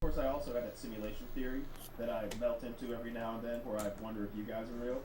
Of course, I also have that simulation theory that I melt into every now and then, where I wonder if you guys are real.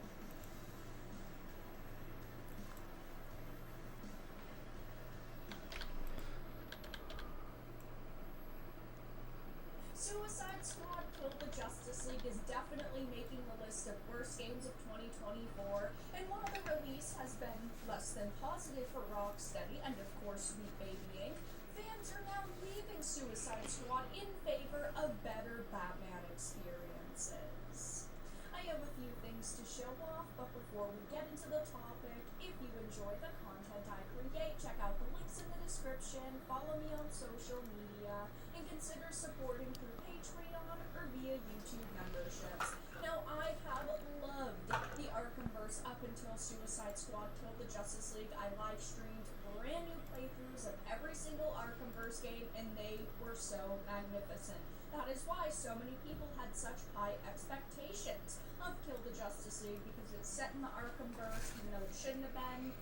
Suicide Squad Kill the Justice League is definitely making the list of worst games of 2024, and while the release has been less than positive for Rocksteady and of course Sweet Baby Inc., fans are now leaving Suicide Squad in favor of better Batman experiences. I have a few things to show off, but before we get into the topic, if you enjoy the content I create, check out the links in the description, follow me on social media, and consider supporting through Patreon or via YouTube memberships. Now, I have loved the Arkhamverse up until Suicide Squad Kill the Justice League. I live streamed brand new playthroughs of every single Arkhamverse game, and they were so magnificent. That is why so many people had such high expectations of Kill the Justice League, because it's set in the Arkhamverse, even though it shouldn't have been.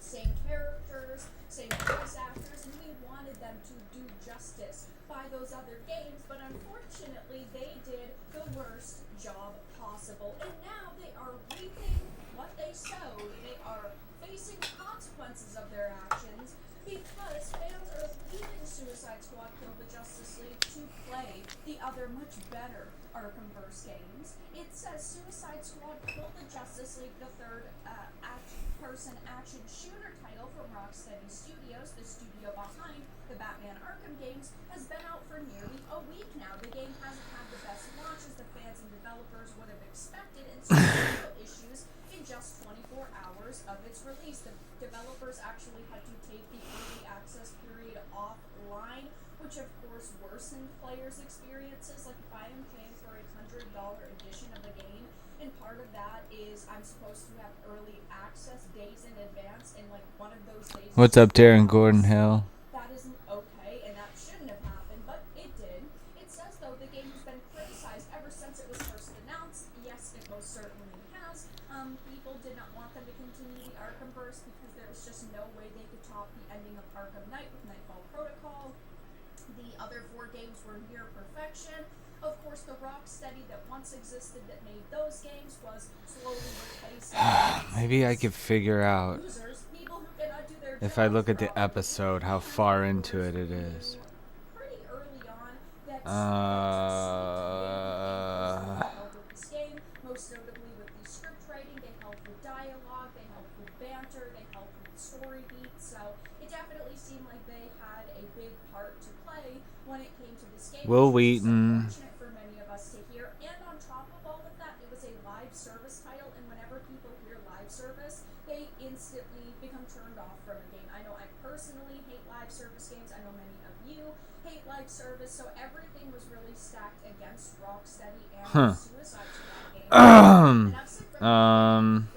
Same characters, same voice actors, and we wanted them to do justice by those other games, but unfortunately they did the worst job possible, and now they are reaping what they sowed. They are facing consequences of their actions because fans are leaving Suicide Squad Kill the Justice League to play the other much better Arkhamverse games. It says Suicide Squad Kill the Justice League, the third person action shooter title from Rocksteady Studios, the studio behind the Batman Arkham games, has been out for nearly a week now. The game hasn't had the best launch as the fans and developers would have expected, and some technical issues in just 24 hours of its release. The developers actually had to take the early access period offline, which of course worsened players' experiences. Like if I am paying for a $100 edition of a game, and part of that is I'm supposed to have early access days in advance, and like one of those days. What's up, Darren Gordon Hill? That isn't okay, and that shouldn't have happened, but it did. It says though the game has been criticized ever since it was first announced. Yes, it most certainly has. People did not want them to continue the Arkhamverse because there was just no way they could top the ending of Arkham Knight with Nightfall Protocol. The other 4 games were near perfection. Of course, the Rocksteady that once existed that made those games was slowly replacing. Maybe I could figure out, Losers, people who cannot do their if I look at the jobs episode, how far into it is. pretty early on that help with this game, most notably with the script writing. They help with dialogue, they help with banter, they help with story beats. So it definitely seemed like they had a big part to play when it came to this game. Will Wheaton. For many of us to hear, and on top of all of that, it was a live service title, and whenever people hear live service, they instantly become turned off from a game. I know I personally hate live service games. I know many of you hate live service, so everything was really stacked against Rocksteady and the Suicide Squad game. And I've said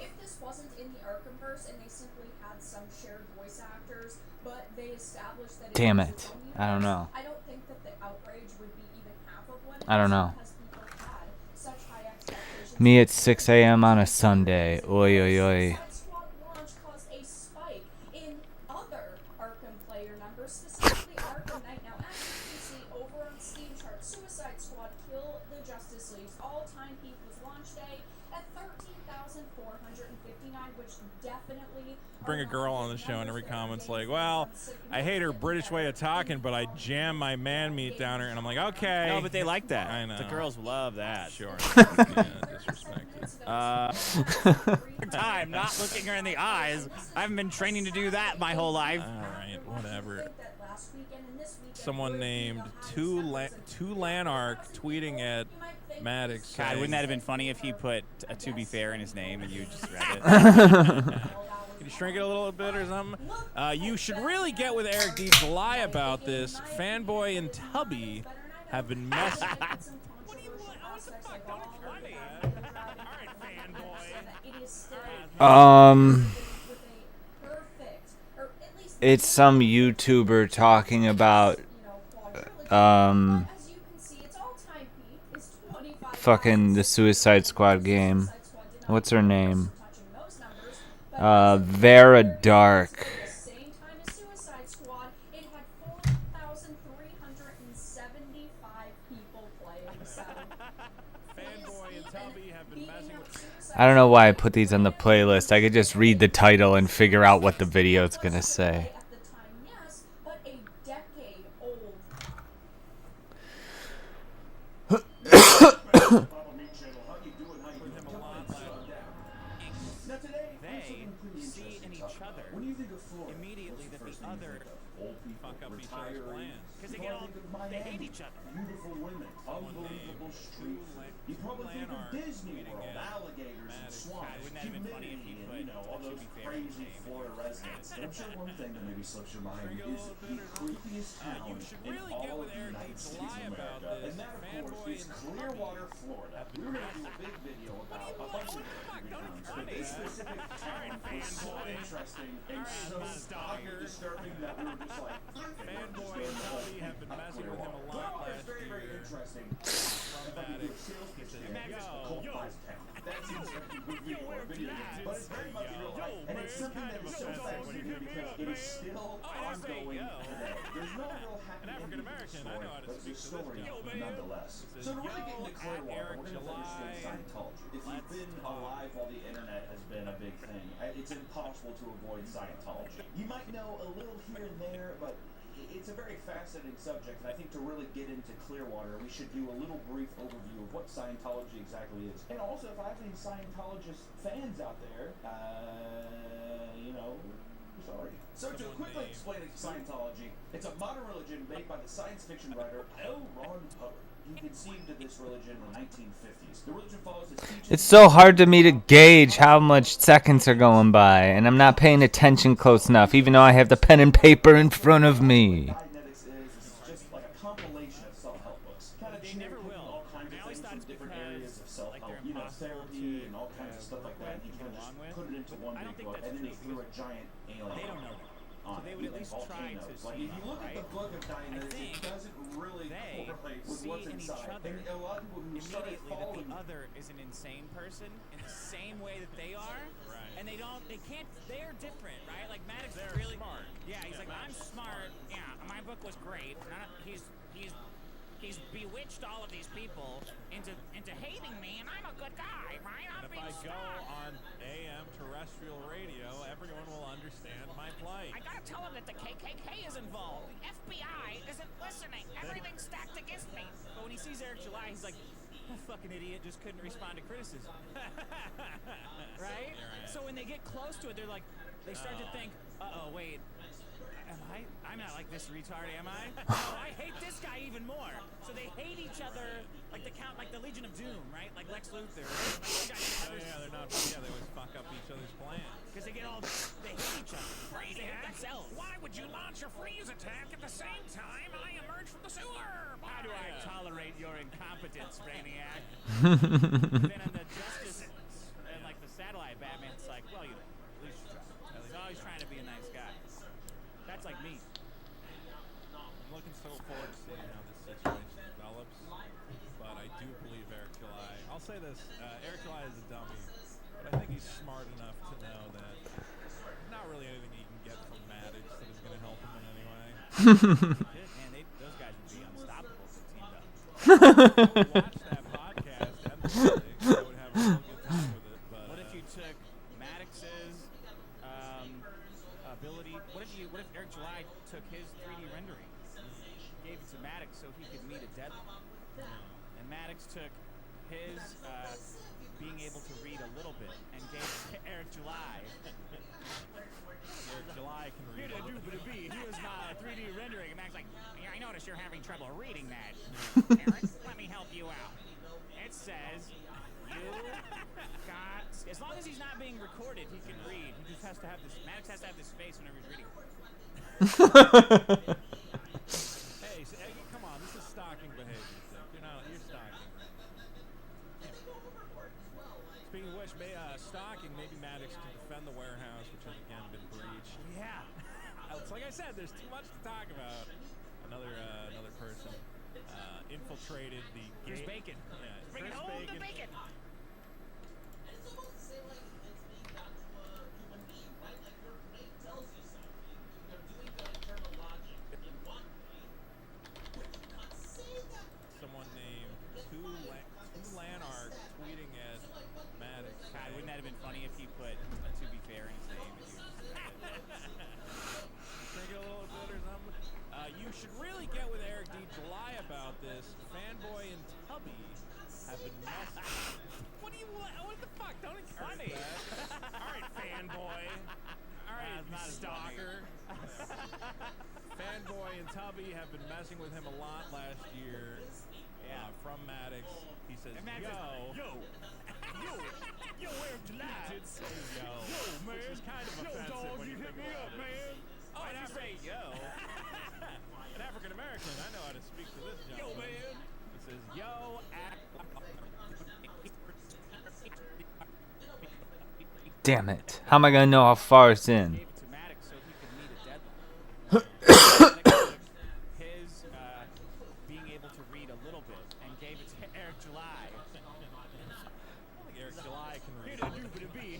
if this wasn't in the Arkhamverse and they simply had some shared voice actors, but they established that Damn it. I don't know. I don't think that the outrage would be even half of what it I don't is, know. because people had such high expectations. Me at 6 a.m. on a Sunday. Oi, oi, oi. Suicide Squad launch caused a spike in other Arkham player numbers, specifically Arkham Knight. Now, as you can see over on Steam charts, Suicide Squad Kill the Justice League's all-time peak was launch day at 13,459, which definitely Bring a girl on the show and every comment's like, well, I hate her British way of talking, but I jam my man meat down her, and I'm like, okay. No, but they like that. I know. The girls love that. Sure. Yeah, disrespected. Time not looking her in the eyes. I haven't been training to do that my whole life. All right, whatever. Someone named Two Lanark tweeting at Maddox. God, wouldn't that have been funny if he put a "to be fair" in his name and you just read it? Can you shrink it a little bit or something? You should really get with Eric Deeds lie about this. Fanboy and Tubby have been messing. What do you want? What the fuck? Don't try me. All right, fanboy. It's some YouTuber talking about fucking the Suicide Squad game. What's her name? Vera Dark. been messing with. I don't know why I put these on the playlist. I could just read the title and figure out what the video is gonna say. At the time, yes, but a decade old. Now today, They see in each other when you think of Florida, immediately that the other old people, fuck up each other's retirees, plans. Because they get all, they hate each other. beautiful women, unbelievable streets. You probably think of Disney World, alligators and swamps, Wouldn't that have been funny if you humidity, put and, all those To Be Fair in his crazy name? Florida residents. But I'm sure one thing that maybe slips your mind Drink a is little the bit or creepiest town you should in really all get of with the Eric United Deeds States lie of about America, this. and that, of Fanboy course, is and Clearwater, Florida. We were going to do a big video about a bunch of different towns, but this specific town was so interesting and so oddly disturbing that we were just like, Fanboy and Tubby have been messing with him a lot Clearwater's last very, very year. interesting. From Like we do a Maddox. sales pitch says, there. It's a cult buys town. That's exactly what we do or video game. But it's very much real life. And it's something that is so fascinating because it is still ongoing today. There's no real happy An African American, I know how to but speak it's a to this story guy. nonetheless. So to really get into Clearwater, we're going to understand Scientology. If you've been alive while the internet has been a big thing, it's impossible to avoid Scientology. You might know a little here and there, but it's a very fascinating subject, and I think to really get into Clearwater, we should do a little brief overview of what Scientology exactly is. And also, if I have any Scientologist fans out there, sorry. So to quickly explain Scientology, it's a modern religion made by the science fiction writer L. Ron Hubbard. He conceived of this religion in the 1950s. The religion follows his teachings. It's so hard to me to gauge how much seconds are going by, and I'm not paying attention close enough, even though I have the pen and paper in front of me. It's just like a compilation of self-help books. Kind of They never will. all kinds I of always things thought from it's different because, areas of self-help, like, they're impossible therapy to, and all kinds of stuff like that. He kind of just put it into one I don't big think book, that's and then he true threw a giant alien. They don't know that. On So they it, would at like least try to volcanoes. see Like if you look them, at the right? book of Dionysus, think it doesn't really they correlate with see what's in each inside. other And a lot of people who started immediately that following the other is an insane person in the same way that they are. Right. And they can't, they're different, right? Like Maddox is They're really smart. Yeah, he's like, I'm smart. Yeah, my book was great. He's bewitched all of these people into hating me, and I'm a good guy, right? And I'm if being I go smart. on AM terrestrial radio, everyone will understand my plight. I gotta tell him that the KKK is involved. The FBI isn't listening. Everything's stacked against me. But when he sees Eric July, he's like, that fucking idiot just couldn't respond to criticism. Right? So when they get close to it, they start to think, uh-oh, wait, I'm not like this retard, am I? Oh, I hate this guy even more. So they hate each other like the Legion of Doom, right? Like Lex Luthor. Right? They're not. Yeah, they always fuck up each other's plans. Because they hate each other. They hate themselves. Why would you launch a freeze attack at the same time I emerge from the sewer? How do I tolerate your incompetence, Brainiac? Then on the Justice and like the satellite Batman, it's like, well, at least you try. He's always trying to be a nice guy. That's like me. I'm looking so forward to seeing how this situation develops. But I do believe Eric July. I'll say this: Eric July is a dummy, but I think he's smart enough to know that there's not really anything he can get from Maddox that is going to help him in any way. Man, those guys would be unstoppable if they teamed up. I would watch that podcast endlessly. I would have a real good time with it. But What if you took Maddox's ability? What if Eric July took his 3D rendering, gave it to Maddox so he could meet a deadline, and Maddox took his being able to read a little bit and gave it to Eric July. Eric July can read it. Here's my 3D rendering, and Maddox like, yeah, I notice you're having trouble reading that. Eric, let me help you out. It says you got. As long as he's not being recorded, he can read. He just has to have this. Maddox has to have this face whenever he's reading. Hey, come on, this is stalking behavior. You're stalking. Speaking of which, stalking, maybe Maddox can defend the warehouse, which has again been breached. Yeah. It's like I said, there's too much to talk about. Another person infiltrated the Here's gate. bacon. Yeah, Bring it Chris home to Bacon. bacon. Someone named Two Lanark tweeting at this. Fanboy and Tubby have been messing. What do you want? What the fuck? Don't encourage that. All right, Fanboy. All right, you stalker. Fanboy and Tubby have been messing with him a lot last year. From Maddox, he says, yo, Eric July. He did say yo, man. Which is kind of offensive dog, when you hit me up, man. Oh, why'd you say yo? An African American, I know how to speak to this gentleman. Yo, man. He says, yo, Damn it. How am I gonna know how far it's in? Gave it to Maddox so he could meet a deadline. His being able to read a little bit and gave it to Eric July. I don't think Eric July can read.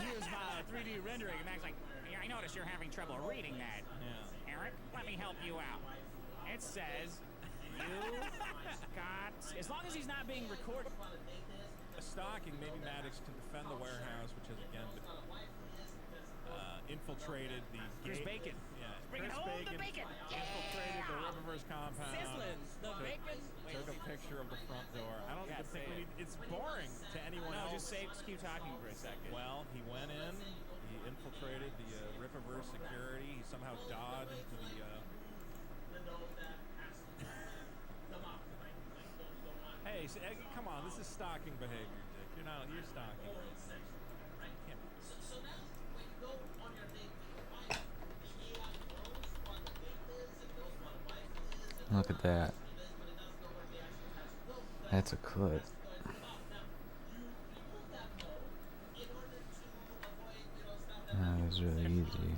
Here's my 3D rendering. And Mac's like, I notice you're having trouble reading that. Yeah. Eric, let me help you out. It says, you got... As long as he's not being recorded. Stalking, maybe Maddox can defend the warehouse, which has again been infiltrated the Chris gate. Bacon. Yeah, Bringing Chris home the bacon. infiltrated the Riververse compound. Sizzling the bacon. Took a picture of the front door. I don't even think we need, it's boring to anyone else. No, just keep talking for a second. Well, he went in, he infiltrated the Riververse security, he somehow dodged the Hey, come on, this is stalking behavior, Dick. You're stalking. Can't be. Look at that. That's a clip. That was really easy.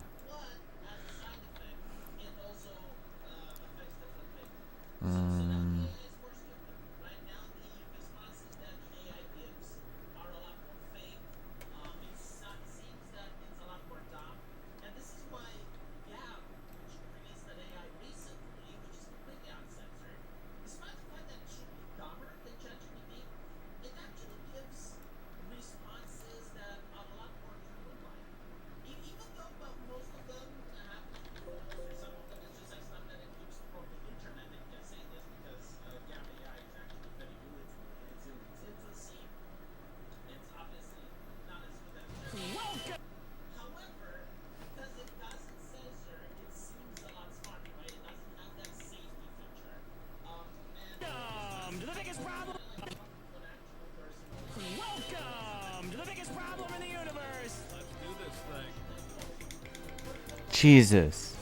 Jesus.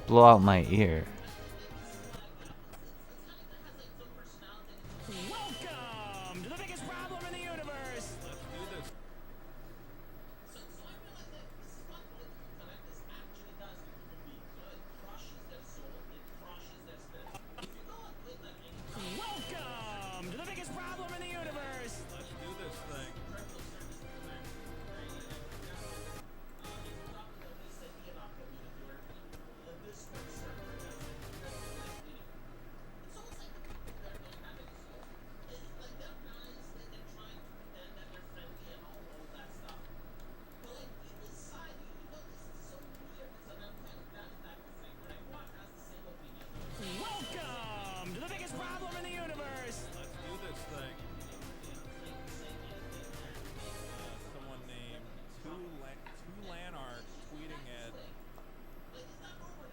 Blow out my ear. Welcome to the biggest problem in the universe. Let's do this. Welcome to the biggest problem in the universe. Let's do this thing. Welcome to the biggest problem in the universe. Let's do this thing. Someone named Two Lanark tweeting at someone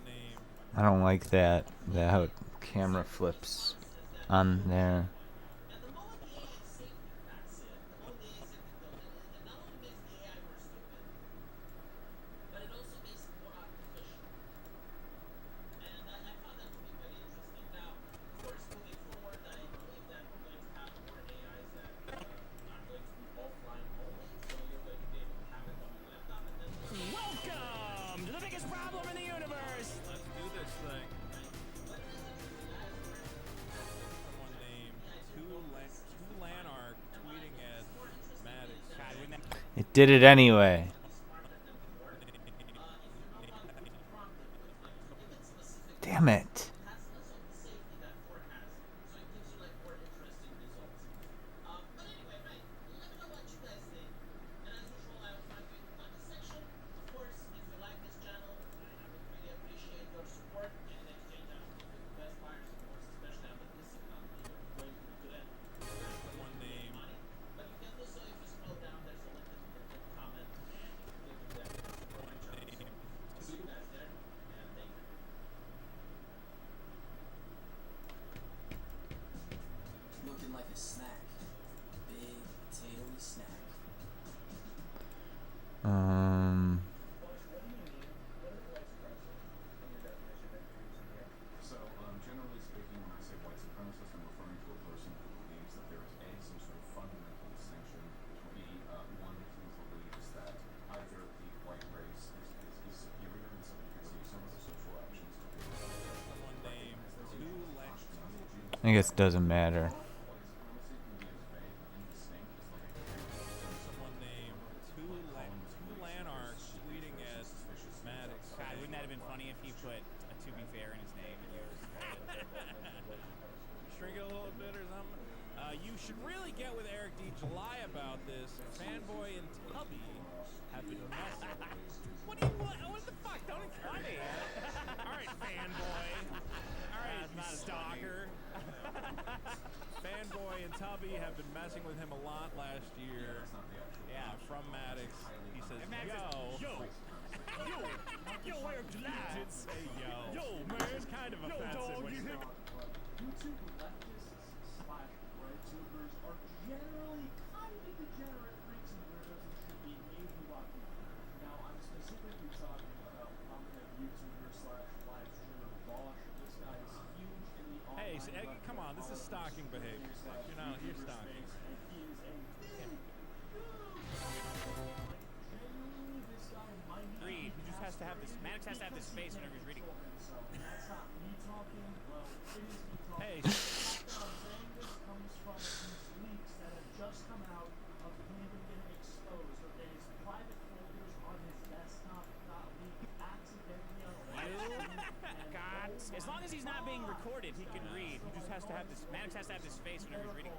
named I don't like that. How it camera flips on there. Welcome to the biggest problem in the universe. Let's do this thing. Someone named Did it anyway. Damn it. Looking like a snack. Big, potatoey snack. So, generally speaking, when I say white supremacist, I'm referring to a person who believes that there is A, some sort of fundamental distinction, B, one who believes that either the white race is superior in some degree, some of the social actions of the One name, two legs. I guess it doesn't matter. Someone named Two Lanark tweeting at Maddox. God, wouldn't that have been funny if he put a to be fair in his name and yours? Shrink it a little bit or something. You should really get with Eric D. July about this. Fanboy and Tubby have been messing. What do you want? What the fuck? Don't encourage me. All right, fanboy. All right, you stalker. Fanboy and Tubby have been messing with him a lot last year. Yeah, from Maddox. He says, Yo, Eric July. He did say yo. Man, it's kind of offensive. When you YouTube leftists / right-tubers are generally kind of degenerate freaks and weirdos and should be maybe locked up. Now, I'm specifically talking about prominent YouTuber / live streamer Bosch. This guy is huge in the online come on, this is stalking behavior. You're stalking. And he is a genuinely, this guy might not Reed, he just has to have this. Maddox has to have this face whenever he's reading. So that's not me talking. Well, it is me talking. Hey. The fact that I'm saying this comes from these leaks that have just come out of him getting exposed. Okay, his private folders on his desktop got leaked accidentally on a God, as long as he's not being recorded, he can read. He just has to have this. Maddox has to have this face whenever he's reading.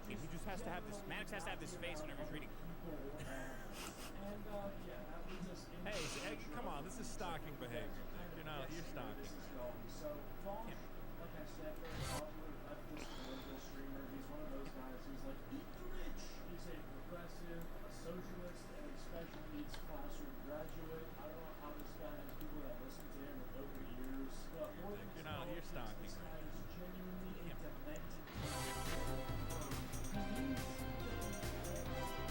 He just has to have this. Maddox has to have this face whenever he's reading. Hey, come on, this is stalking behavior. You're stalking. So, Bosch, like I said, very popular leftist political streamer. He's one of those guys who's like, beat the rich. He's a progressive, a socialist, and a special needs classroom graduate. I don't know how this guy has people that listen to him over the years. But more than You're stalking. this guy is genuinely into mental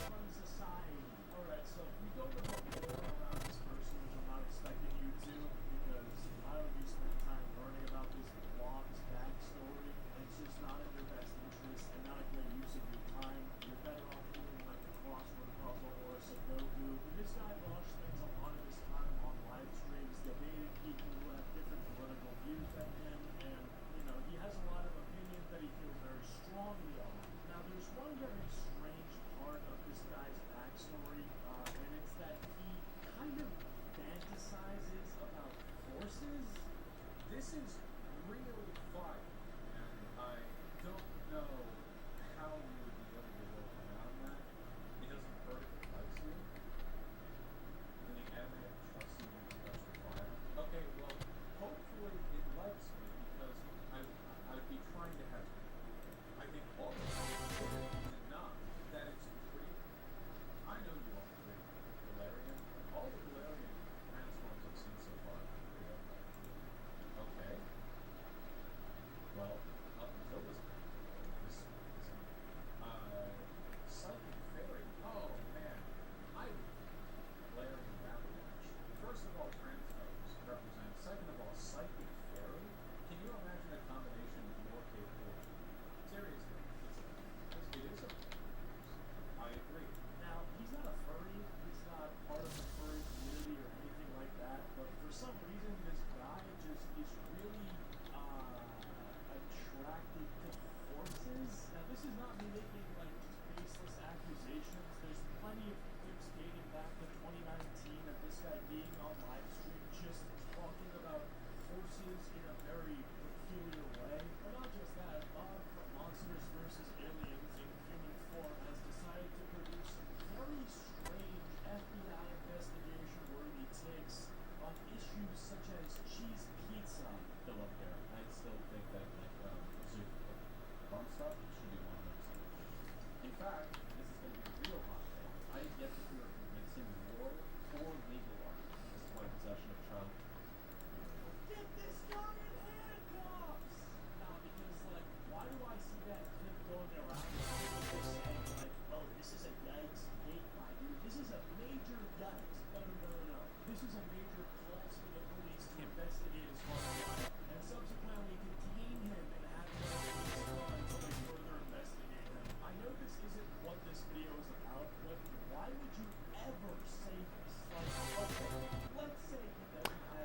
from society. Alright, so if we go to the lore around this person, which I'm not expecting you to, because I already spent time learning about this blog's backstory.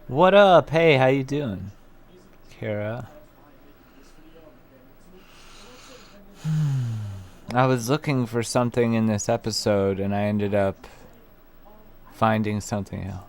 What up? Hey, how you doing? Kara. I was looking for something in this episode and I ended up finding something else.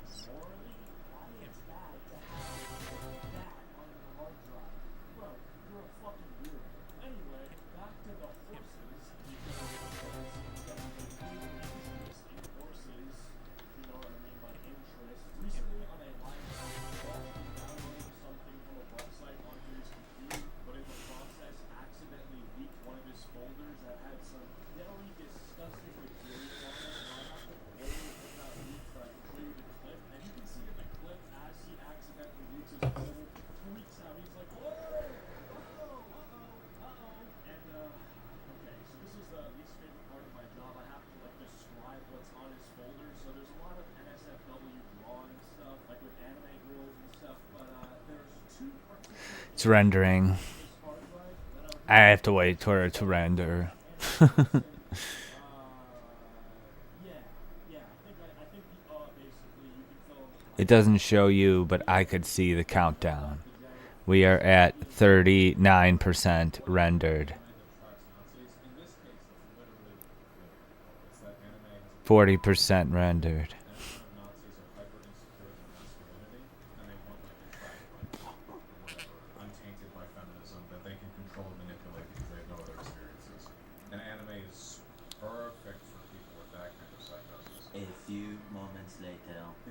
It's rendering. I have to wait for it to render. It doesn't show you, but I could see the countdown. We are at 39% rendered. 40% rendered.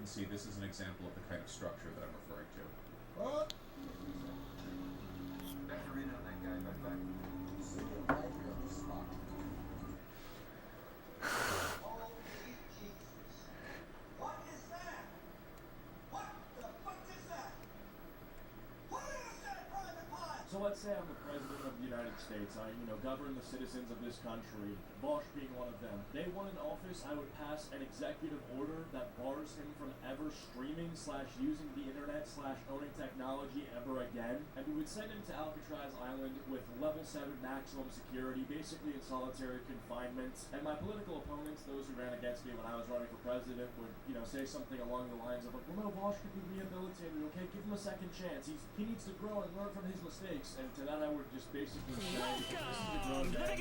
See, this is an example of the kind of structure that I'm referring to. So let's say I'm the president of the United States. I, govern the citizens of this country, Bosch being one of them. Day one in office, I would pass an executive order that bars him from ever streaming / using the internet / owning technology ever again. And we would send him to Alcatraz Island with level 7 maximum security, basically in solitary confinement. And my political opponents, those who ran against me when I was running for president, would, say something along the lines of, like, well, no, Bosch can be rehabilitated, okay? Give him a second chance. He needs to grow and learn from his mistakes. And to that I would just basically say, this is a grown man.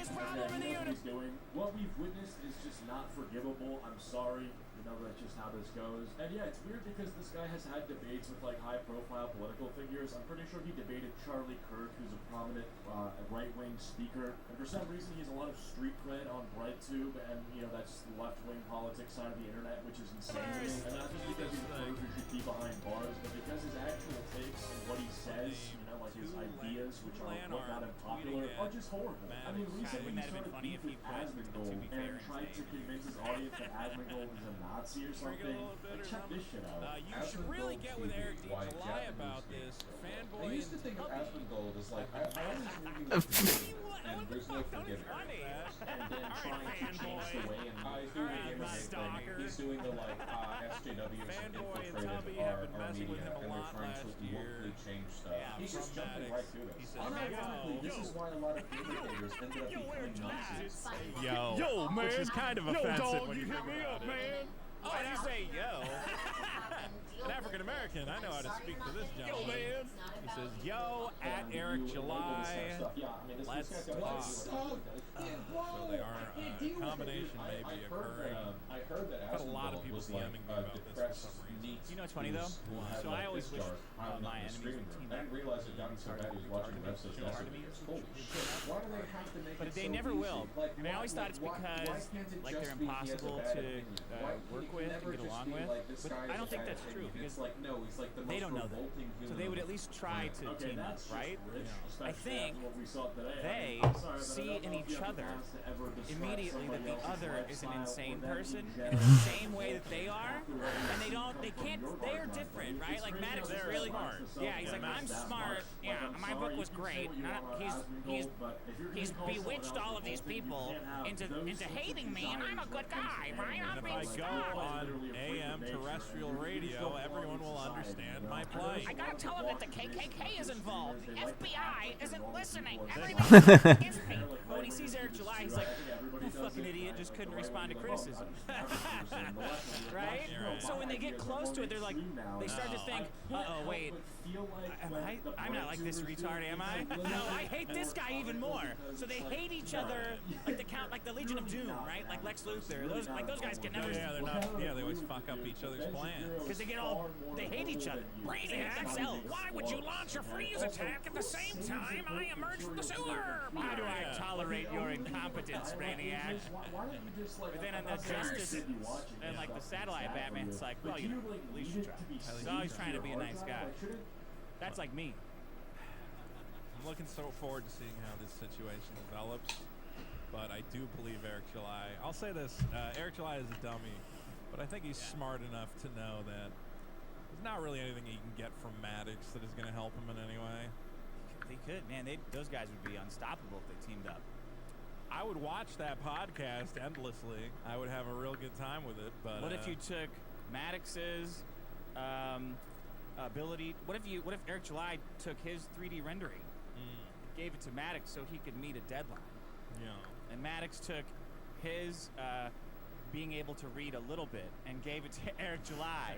He's doing. What we've witnessed is just not forgivable. I'm sorry. That's just how this goes. And yeah, it's weird because this guy has had debates with high-profile political figures. I'm pretty sure he debated Charlie Kirk, who's a prominent right-wing speaker. And for some reason, he has a lot of street cred on BrightTube, and that's the left-wing politics side of the internet, which is insane to me. And not just because he's a perv who should be behind bars, but because his actual takes and what he says, his ideas, which are what got him popular, are just horrible. I mean, recently he started beef with Asmongold and tried to convince his audience that Asmongold is a Nazi or something. Check this shit out. You should really get with Eric D. July about this. Fanboy. I used to think of Asmongold as like, I always knew he was good, and there's no forgiving him. And then trying to change the way in he's doing the gimmick thing. He's doing the SJWs infiltrated our media, and they're trying to locally change stuff. He's just jumping right through this. Unironically, this is why a lot of imitators ended up becoming Nazis. Yo, man. Which is kind of offensive dog, when you hit think me about up, it. man. Why do you say yo? An African American, I know how to speak to this gentleman. He says, yo, at Eric July. Let's talk. So they are a combination maybe occurring. I heard that I've had a lot of Asmongold people was like DMing me about this for depressed, some reason. neat You know what's funny though? who's So had, I always wish stars my piling up in the enemies screen would room. team I didn't realize it gotten so bad he was watching the episodes last week. Holy shit! Why do they have to make But it they so never easy? will. Like, And I always thought it's why because can't it like just they're be he has a impossible bad to opinion? Why can work it with and never get just along be with. like, this But guy I has don't a think bad that's true opinion? because It's like, no, he's like the they most don't know that. revolting So human they would on at least try to Okay, team up, that's right? just rich, I especially think after what we saw today. they I'm sorry, but I see don't in know if each you have other plans to ever describe immediately that somebody the else's other is an lifestyle insane or them person in in the general. same way that they are, and they can't, they're different, right? Like Maddox is really smart. Yeah, he's like, I'm smart, yeah, my book was great, he's bewitched all of these people into hating me, and I'm a good guy, right? I'm And if being I go smart. on AM terrestrial radio, everyone will understand my plight. I gotta tell him that the KKK is involved. The FBI isn't listening. Everything's against me. But when he sees Eric July, he's like, oh, fuck fucking idiot just couldn't respond to criticism. Right? So when they get close to it, they're like, they start to think, uh-oh, wait, I'm not like this retard, am I? No, I hate this guy even more. So they hate each other like the Legion of Doom, right? Like Lex Luthor. Those guys can never. Yeah, they're not. Yeah, they always fuck up each other's plans. Because they hate each other. Brainiac, why would you launch a freeze attack at the same time I emerge from the sewer? How do I tolerate your incompetence, Brainiac? But then on the Justice and like the Satellite Batman, it's like, well, you know, at least you try. He's always trying to be a nice guy. That's like me. I'm looking so forward to seeing how this situation develops. But I do believe Eric July. I'll say this: Eric July is a dummy, but I think he's smart enough to know that there's not really anything he can get from Maddox that is going to help him in any way. They could, man. Those guys would be unstoppable if they teamed up. I would watch that podcast endlessly. I would have a real good time with it. But what if you took Maddox's ability? What if Eric July took his 3D rendering, gave it to Maddox so he could meet a deadline? Yeah. And Maddox took his being able to read a little bit and gave it to Eric July.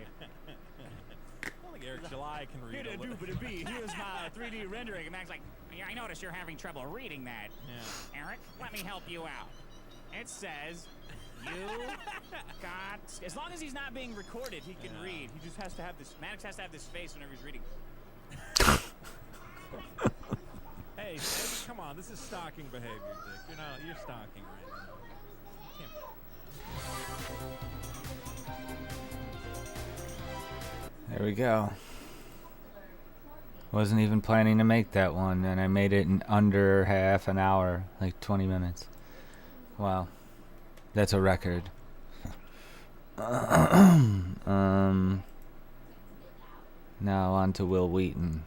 I don't think Eric July can read a little bit. Here's my 3D rendering. And Maddox's like, yeah, I notice you're having trouble reading that. Yeah. Eric, let me help you out. It says, you got... As long as he's not being recorded, he can read. He just has to have this... Maddox has to have this face whenever he's reading. Hey, come on, this is stalking behavior, Dick. You're stalking right now. There we go. Wasn't even planning to make that one, and I made it in under half an hour, like 20 minutes. Wow. That's a record. Now on to Will Wheaton.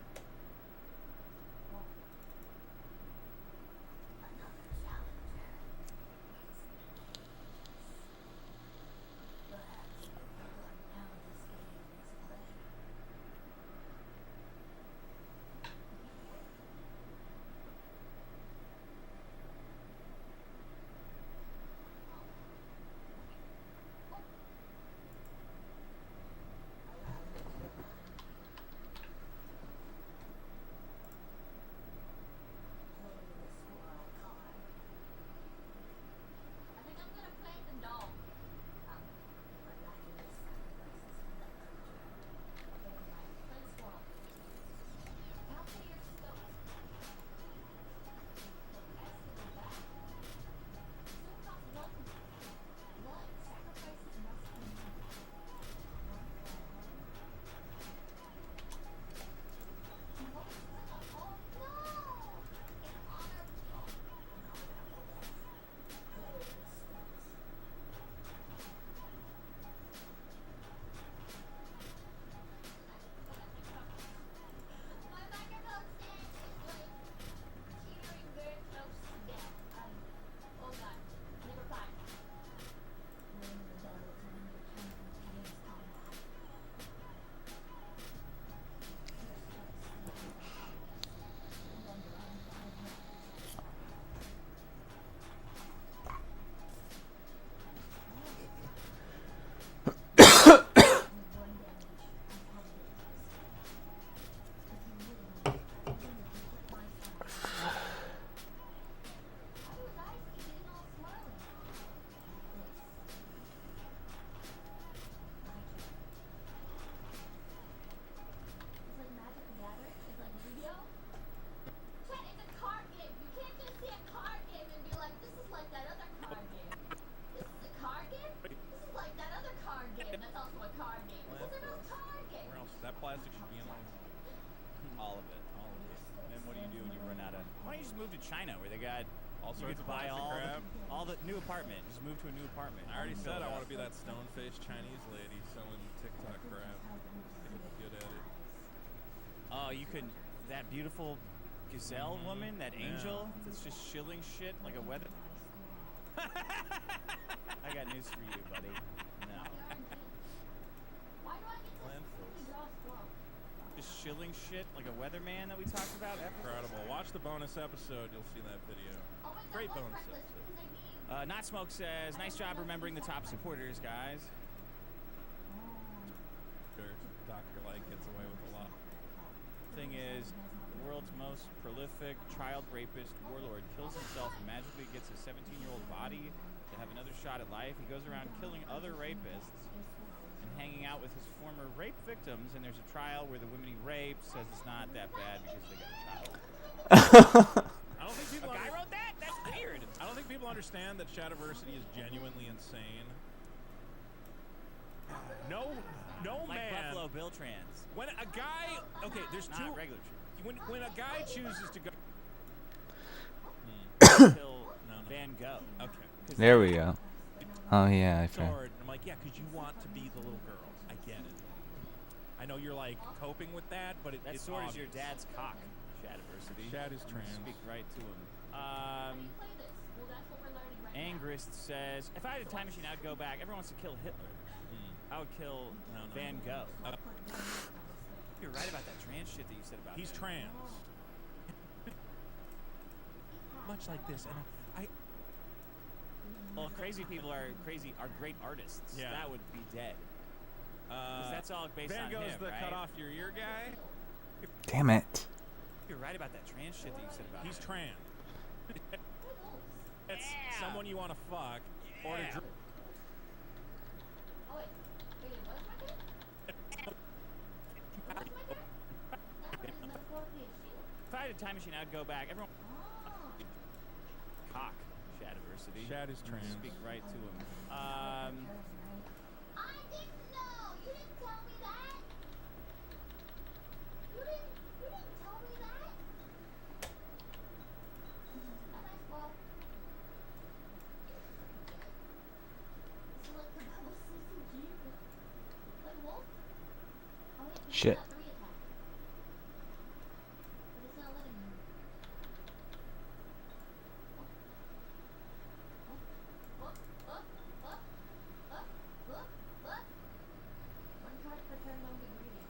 Move to China where they got all sorts of buy crap. all the new apartment. Just move to a new apartment. I already said I want to be that stone-faced Chinese lady selling TikTok crap. I'm good at it. Oh, you could that beautiful gazelle woman, that angel that's just shilling shit like a weather. I got news for you, buddy. No. Just shilling shit like a weatherman that we talked about. Incredible. Watch the bonus episode. You'll see that video. Great bonus episode. Not Smoke says, nice job remembering the top supporters, guys. Sure, Dr. Light gets away with a lot. Thing is, the world's most prolific child rapist warlord kills himself and magically gets a 17-year-old body to have another shot at life. He goes around killing other rapists and hanging out with his former rape victims, and there's a trial where the women he raped says it's not that bad because they got a child. I don't think people A guy wrote that? That's weird. I don't think people understand that Shadiversity is genuinely insane. No Like man. Buffalo Bill trans. When a guy, okay, there's Not two. regular trans. When a guy chooses to go, Kill Van Gogh. okay, There we go. Oh yeah, I forgot. sword. I'm like, yeah, because you want to be the little girl. I get it. I know you're like coping with that, but That it's sword is obvious. your dad's cock. Shadiversity. Shad is trans. Speak right to him. Angrist says, if I had a time machine, I'd go back. Everyone wants to kill Hitler. I would kill Van Gogh. You're right about that trans shit that you said about He's him. trans. Much like this, and Well, crazy people are great artists. Yeah. That would be dead. 'Cause that's all based Van on Gogh's him, the right? cut off your ear guy. Damn it. You're right about that trans shit that you said about He's him. trans. It's Yeah. someone you want to fuck or to Yeah. If I had a time machine, I'd go back. Everyone. Cock. Shadiversity. Shad is trans. Speak right to him. I didn't know. You didn't tell me that. You didn't tell me that. Nice ball. It's like the Bubble CCG. Like wolf. Oh, yeah, he's Shit. got 3 attack. But it's not letting me. One card per turn, don't be greedy.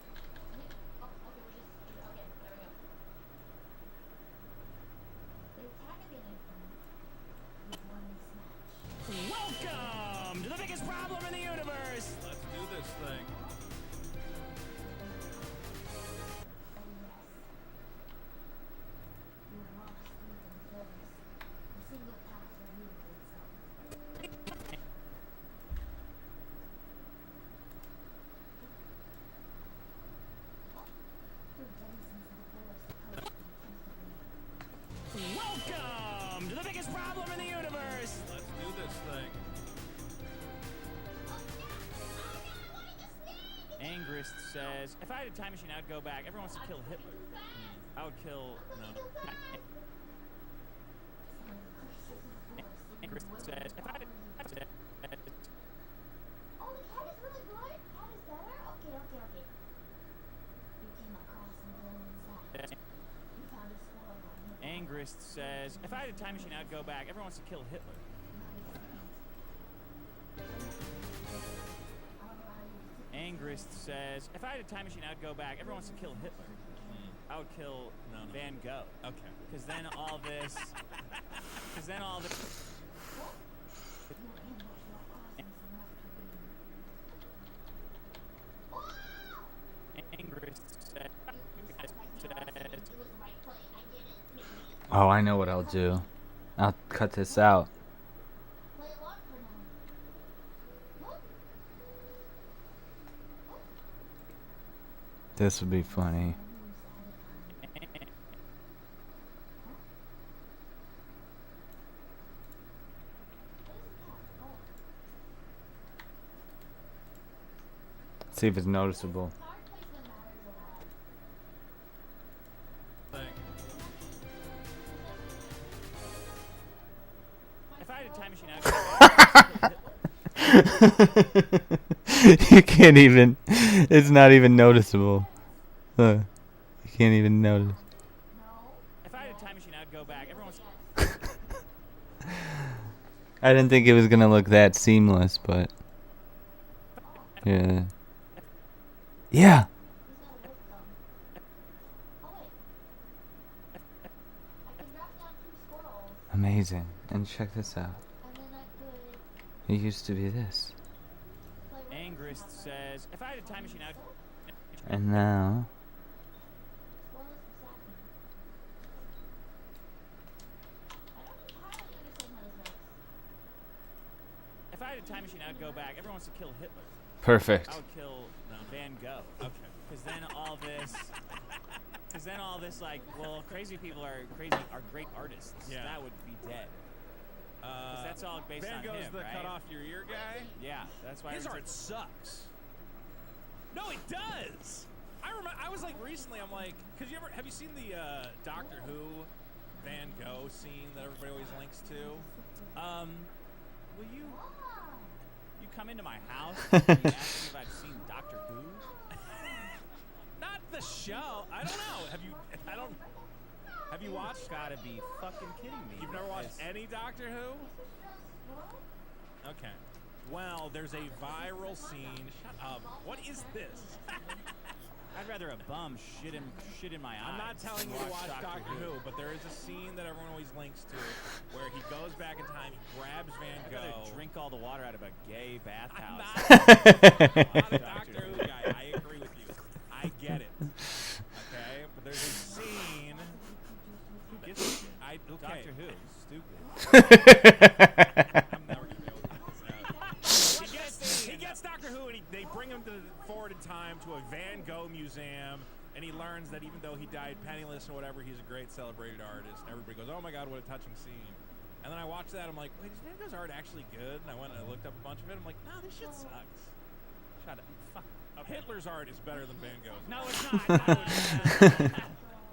Oh, okay, we're just, okay, there we go. They attack at the end of turn with 1 smash. Welcome to the biggest problem in the universe. Let's do this thing. Oh yes. You lost Ethan Forrest. A single path revealed itself. Through denizens of the forest, the coast and constantly. Welcome to the biggest problem in the universe. Let's do this thing. Angrist says, if I had a time machine, I'd go back. Everyone wants to kill Hitler. I would kill. Angrist says, if I had Oh, the cat is really good? Cat is better? Okay. You came across an alien sack. You found a squirrel on the Angrist says, if I had a time machine, I'd go back. Everyone wants to kill Hitler. Angrist says, if I had a time machine, I'd go back. Everyone wants to kill Hitler. I would kill Van Gogh. Okay. Because then all this. Angrist says. Oh, I know what I'll do. I'll cut this out. Play it long for now. Huh? This would be funny. See if it's noticeable. Card placement matters a lot. Thing. If I had a time machine, I'd go back. You can't even. It's not even noticeable. You can't even notice. If I had a time machine, I'd go back. Everyone's. I didn't think it was gonna look that seamless, but yeah. Yeah. He's got a wolf thumb. Oh wait. I can drop down 2 squirrels, Amazing. And check this out. and then I It used to be this. Angrist says, if I had a time machine, I'd... And now... Spoilers for Saturn. I don't entirely understand how this works. If I had a time machine, I'd go back. Everyone wants to kill Hitler. Perfect. I would kill Van Gogh. Okay. Because then all this, like, well, crazy people are great artists. Yeah. That would be dead. Because that's all based Van on Gogh's him, the right? cut off your ear guy? Yeah, that's why His every art sucks. No, it does. I remember. I was like recently. I'm like, have you seen the Doctor Who Van Gogh scene that everybody always links to? will you Ah, come into my house and you ask me if I've seen Doctor Who? Not the show. I don't know. Have you watched? Gotta be fucking kidding me. You've never watched any Doctor Who? Okay. Well, there's a viral scene. Shut up. What is this? I'd rather a bum shit in my eyes. I'm not telling you to watch Doctor Who, but there is a scene that everyone always links to where he goes back in time, he grabs Van I'd Gogh. rather drink all the water out of a gay I'm bathhouse. not a Doctor Who guy. I agree with you. I get it. Okay, but there's a scene. Doctor Who, stupid. I'm never gonna be able to get this out. He gets Doctor Who, and they bring him forward in time to a Van Gogh museum, and he learns that even though he died penniless or whatever, he's a great celebrated artist. And everybody goes, "Oh my God, what a touching scene!" And then I watched that. I'm like, "Wait, is Van Gogh's art actually good?" And I went and I looked up a bunch of it. I'm like, "No, this shit sucks." Shut up. Fuck. Hitler's art is better than Van Gogh's. No, it's not. No, it's not.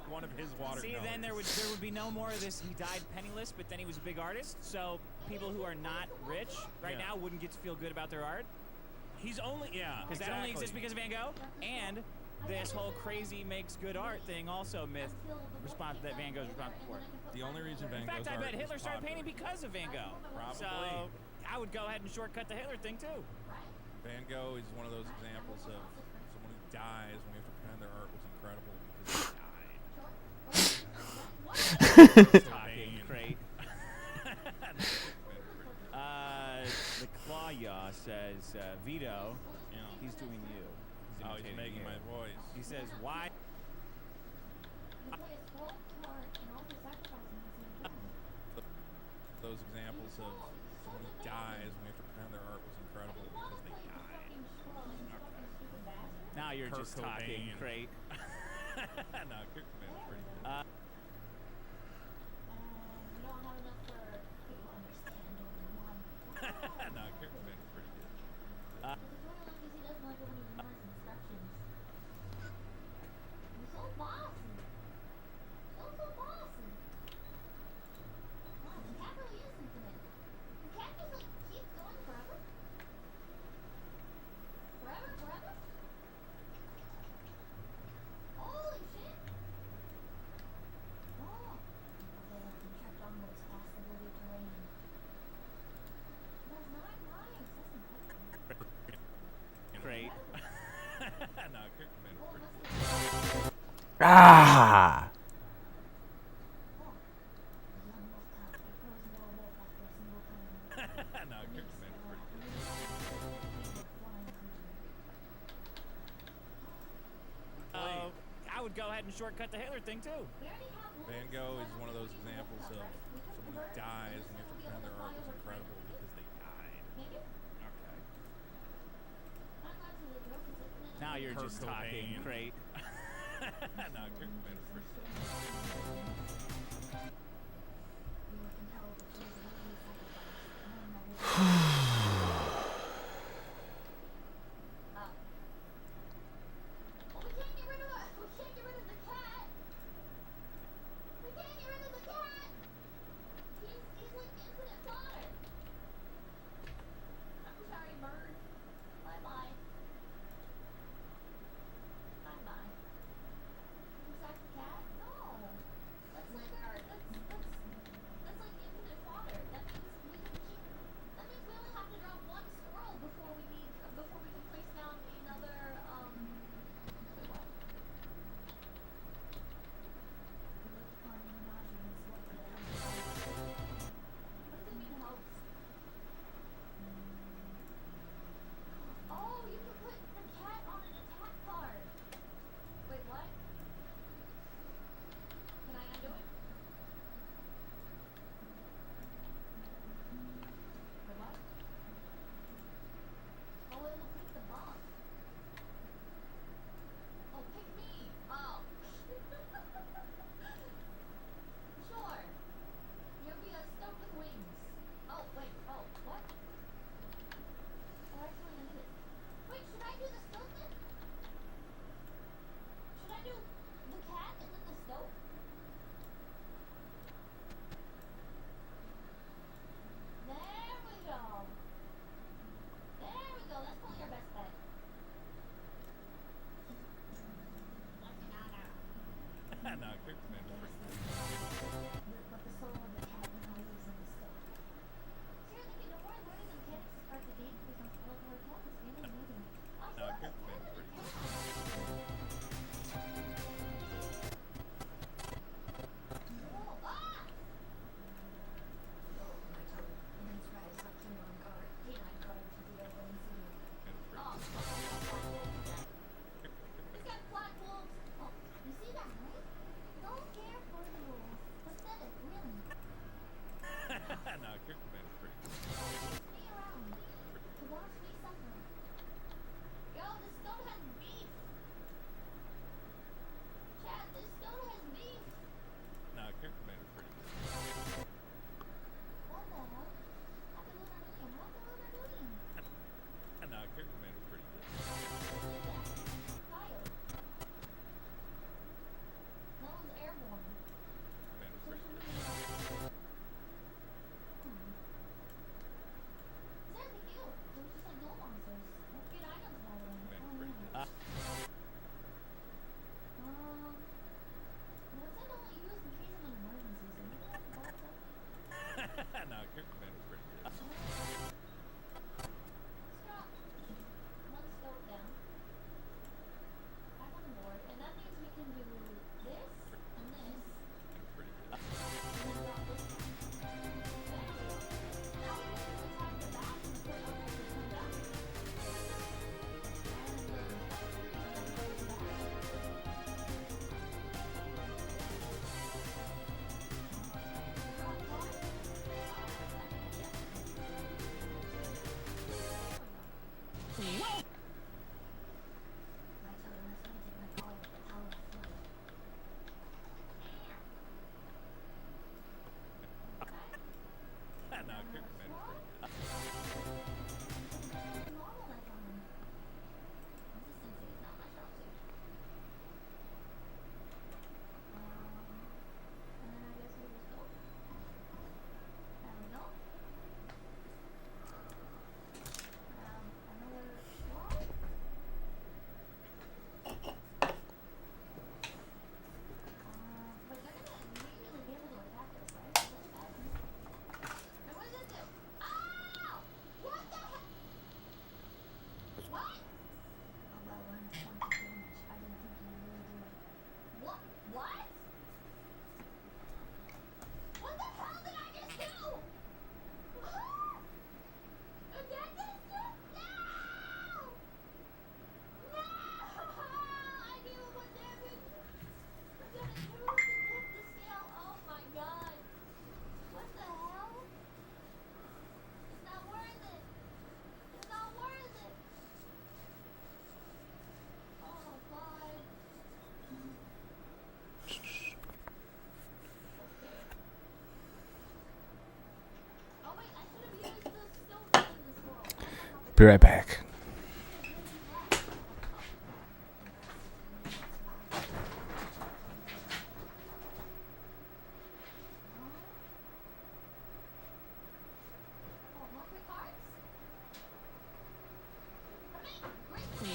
One of his watercolors. See, then there would be no more of this. He died penniless, but then he was a big artist. So people who are not rich right now wouldn't get to feel good about their art. He's only Because that only exists because of Van Gogh. And this whole crazy makes good art thing also that Van Gogh's responsible for. the only reason Van In Gogh's fact, I art bet Hitler is started popular. painting because of Van Gogh. Probably. So I would go ahead and shortcut the Hitler thing too. Van Gogh is one of those examples of someone who dies when we have to pretend their art was incredible because they died. Talking great. The Claw Yaw says, Vito, he's doing you. He's imitating making you. my voice. He says, why? You play a small part and also sacrificing at the same time. Those examples of someone who dies when we have to pretend their art was incredible because they died. Fucking scroll, you fucking stupid bastard. Now you're Kurt just talking Cobain. great. No, Kurt Cobain's pretty good. We don't have enough for people to understand only one. No, Kurt Cobain's pretty good. But the Twitter Olympics, he doesn't like it when he ignores instructions. He's so bossy. So bossy. Wow, the cat really is infinite. The cat just like keeps going forever? Forever? Holy shit! Oh! Okay, I've been trapped onwards past the wooded terrain. That's 9 lives, that's impressive. Great. No, Kurt Cobain's Oh, pretty that's good. Ah! young wolf cub that grows more wolf after a single clan. No, Kurt Cobain's pretty good. I would go ahead and shortcut the Hitler thing too. Van Gogh is one of those examples of someone who dies when we have to pretend their art was incredible because they died. Okay. Now you're Kurt just talking Cobain. great. No, Kurt Cobain's pretty good. We can't get rid of the cat. We can't get rid of the cat. He's like infinite fodder. I'm sorry, bird. Bye-bye. Bye-bye. You sack the cat? No. Be right back.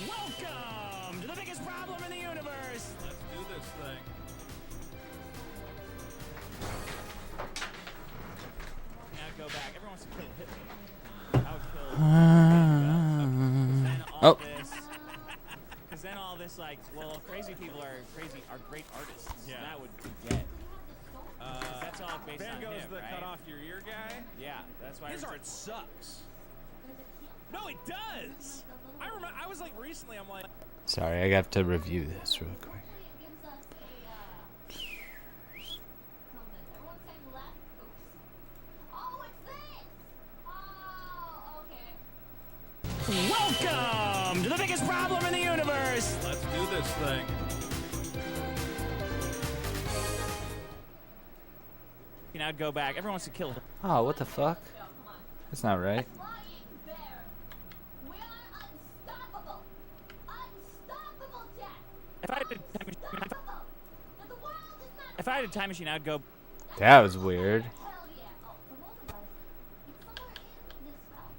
Welcome to the biggest problem in the universe. Let's do this thing. Now go back. Everyone wants to kill Hitler. I would kill then all Oh. this. Because then all this, like, well, crazy people are great artists. Yeah. That would be dead. That's all based Van on Gogh's him, the right? cut off your ear guy. Yeah, that's why His everyone's art sucks. No, it does. I remember. I was like recently. I'm like. Sorry, I have to review this real quick. It gives us a, something. Everyone's saying left. Oops. Oh, it's this! Oh, okay. Welcome to the biggest problem in the universe. Let's do this thing. You know, I'd go back. Everyone wants to kill. Oh, what the fuck? That's not right. Flying bear. We are unstoppable. Unstoppable, Jack. If I had a time machine, Unstoppable. Now, the world is not. if I had a time machine, I'd go. That was weird. Hell yeah. Oh, the world was. It's somewhere in this realm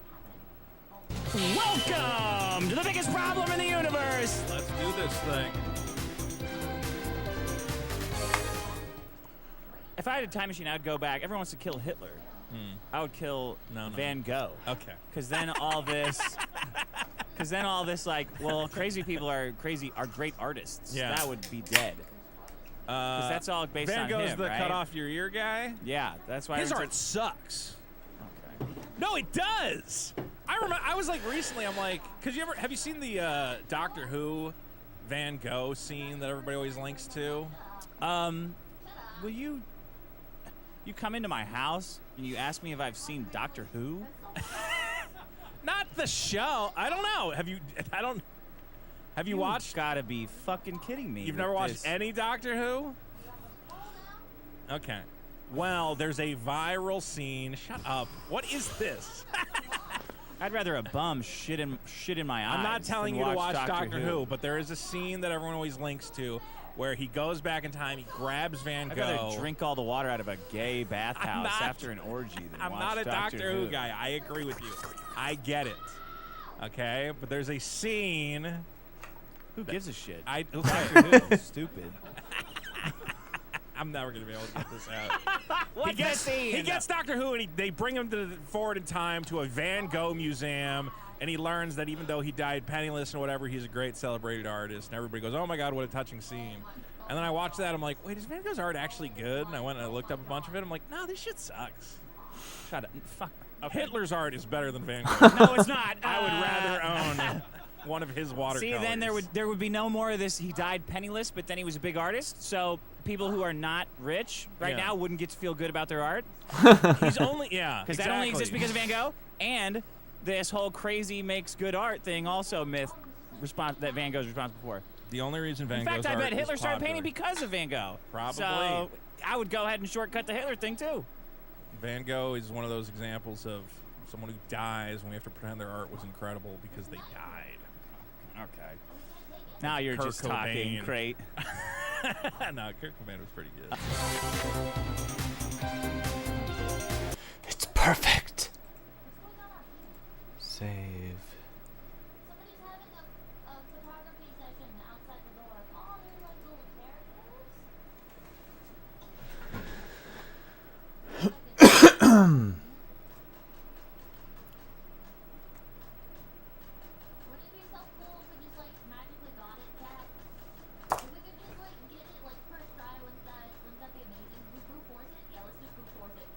happening. Oh. Welcome to the biggest problem in the universe. Let's do this thing. If I had a time machine, I'd go back. Everyone wants to kill Hitler. I would kill No. Van Gogh. Okay. Because then all this, like, well, crazy people are great artists. Yeah. That would be dead. Because that's all based Van on Gogh's him, the right? cut off your ear guy. Yeah, that's why His art everyone's sucks. Okay. No, it does. I remember. I was like recently. I'm like, cause have you seen the Doctor Who Van Gogh scene that everybody always links to? Will you come into my house and you ask me if I've seen Doctor Who? Not the show. I don't know. Have you? Have you watched? Gotta be fucking kidding me. You've with never watched this. any Doctor Who? Okay. Well, there's a viral scene. Shut up. What is this? I'd rather a bum shit in my eyes. I'm not telling than you to watch Doctor Doctor Who, but there is a scene that everyone always links to where he goes back in time, he grabs Van I'd Gogh. rather drink all the water out of a gay bathhouse not- after an orgy than I'm watch not a Doctor Who Who guy. I agree with you. I get it. Okay? But there's a scene. Who gives a shit? Okay. Doctor Who. Stupid. I'm never going to be able to get this out. What's the scene? He gets Doctor Who, and they bring him forward in time to a Van Gogh museum, and he learns that even though he died penniless and whatever, he's a great celebrated artist. And everybody goes, "Oh my God, what a touching scene!" And then I watched that. I'm like, "Wait, is Van Gogh's art actually good?" And I went and I looked up a bunch of it. I'm like, "No, this shit sucks." Shut up. Fuck. Okay. Hitler's art is better than Van Gogh. No, it's not. I would rather own one of his watercolors. See, then there would be no more of this. He died penniless, but then he was a big artist. So people who are not rich right Yeah. now wouldn't get to feel good about their art He's only because that only exists because of Van Gogh. And this whole crazy makes good art thing also that Van Gogh's responsible for. the only reason Van In Gogh's fact, I art bet is Hitler started popular. painting because of Van Gogh. Probably. So I would go ahead and shortcut the Hitler thing too. Van Gogh is one of those examples of someone who dies when we have to pretend their art was incredible because they died. Okay. Now you're Kurt just talking, Cobain. Crate. No, Kurt Cobain was pretty good. It's perfect. What's going on out here? Save. Somebody's having a photography session outside the door. Oh, they're like little characters. Wouldn't it be so cool if we just like magically got it, Cat? If we could just like get it like first try, wouldn't that be amazing? We brute force it? Yeah, let's just brute force it.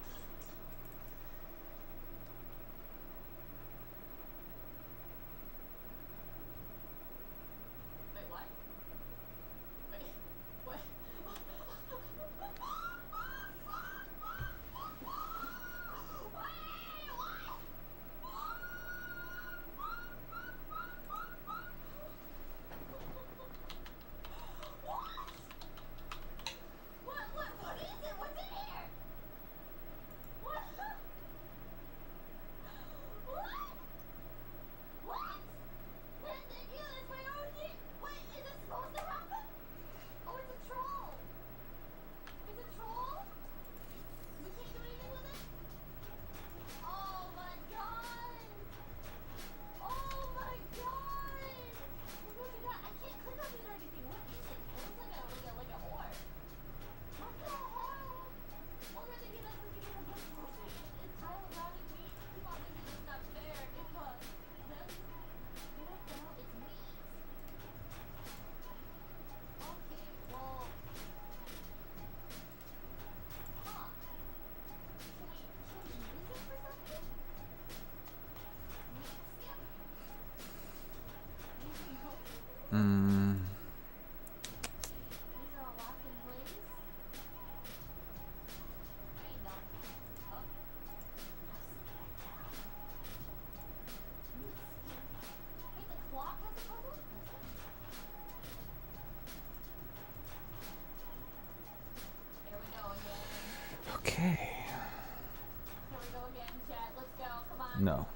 No.